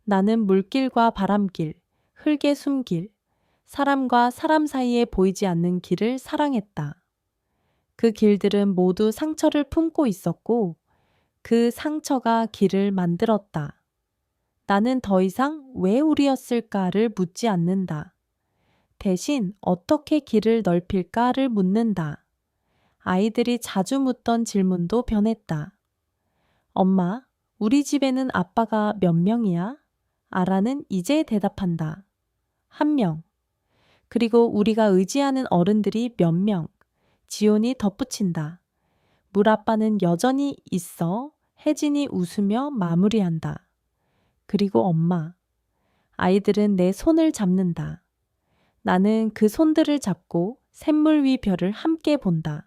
나는 물길과 바람길, 흙의 숨길, 사람과 사람 사이에 보이지 않는 길을 사랑했다. 그 길들은 모두 상처를 품고 있었고 그 상처가 길을 만들었다. 나는 더 이상 왜 우리였을까를 묻지 않는다. 대신 어떻게 길을 넓힐까를 묻는다. 아이들이 자주 묻던 질문도 변했다. 엄마, 우리 집에는 아빠가 몇 명이야? 아라는 이제 대답한다. 1명. 그리고 우리가 의지하는 어른들이 몇 명? 지온이 덧붙인다. 물아빠는 여전히 있어. 혜진이 웃으며 마무리한다. 그리고 엄마. 아이들은 내 손을 잡는다. 나는 그 손들을 잡고 샘물 위 별을 함께 본다.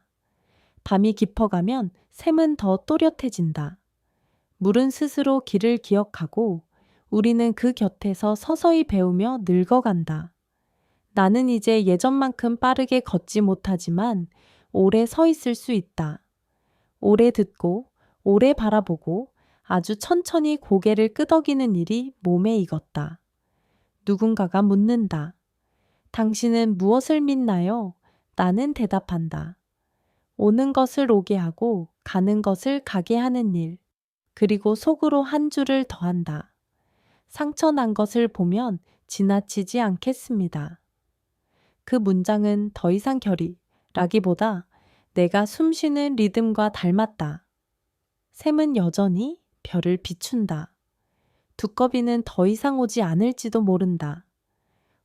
밤이 깊어가면 샘은 더 또렷해진다. 물은 스스로 길을 기억하고 우리는 그 곁에서 서서히 배우며 늙어간다. 나는 이제 예전만큼 빠르게 걷지 못하지만 오래 서 있을 수 있다. 오래 듣고, 오래 바라보고 아주 천천히 고개를 끄덕이는 일이 몸에 익었다. 누군가가 묻는다. 당신은 무엇을 믿나요? 나는 대답한다. 오는 것을 오게 하고 가는 것을 가게 하는 일. 그리고 속으로 한 줄을 더한다. 상처 난 것을 보면 지나치지 않겠습니다. 그 문장은 더 이상 결의라기보다 내가 숨쉬는 리듬과 닮았다. 샘은 여전히 별을 비춘다. 두꺼비는 더 이상 오지 않을지도 모른다.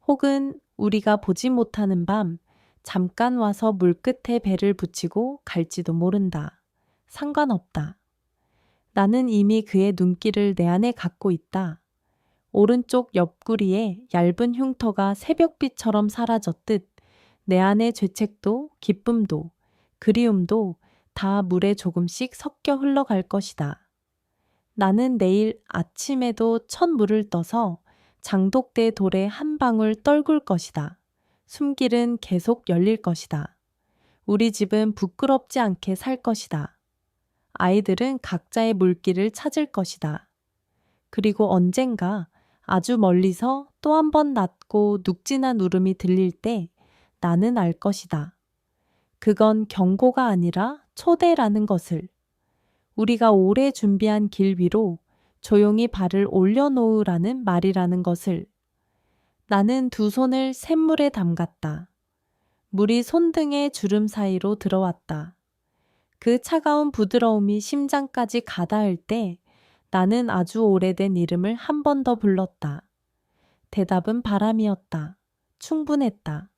혹은 우리가 보지 못하는 밤 잠깐 와서 물끝에 배를 붙이고 갈지도 모른다. 상관없다. 나는 이미 그의 눈길을 내 안에 갖고 있다. 오른쪽 옆구리에 얇은 흉터가 새벽빛처럼 사라졌듯 내 안의 죄책도 기쁨도 그리움도 다 물에 조금씩 섞여 흘러갈 것이다. 나는 내일 아침에도 첫 물을 떠서 장독대 돌에 한 방울 떨굴 것이다. 숨길은 계속 열릴 것이다. 우리 집은 부끄럽지 않게 살 것이다. 아이들은 각자의 물길을 찾을 것이다. 그리고 언젠가 아주 멀리서 또 한 번 낮고 눅진한 울음이 들릴 때 나는 알 것이다. 그건 경고가 아니라 초대라는 것을. 우리가 오래 준비한 길 위로 조용히 발을 올려놓으라는 말이라는 것을. 나는 두 손을 샘물에 담갔다. 물이 손등의 주름 사이로 들어왔다. 그 차가운 부드러움이 심장까지 가닿을 때 나는 아주 오래된 이름을 한 번 더 불렀다. 대답은 바람이었다. 충분했다.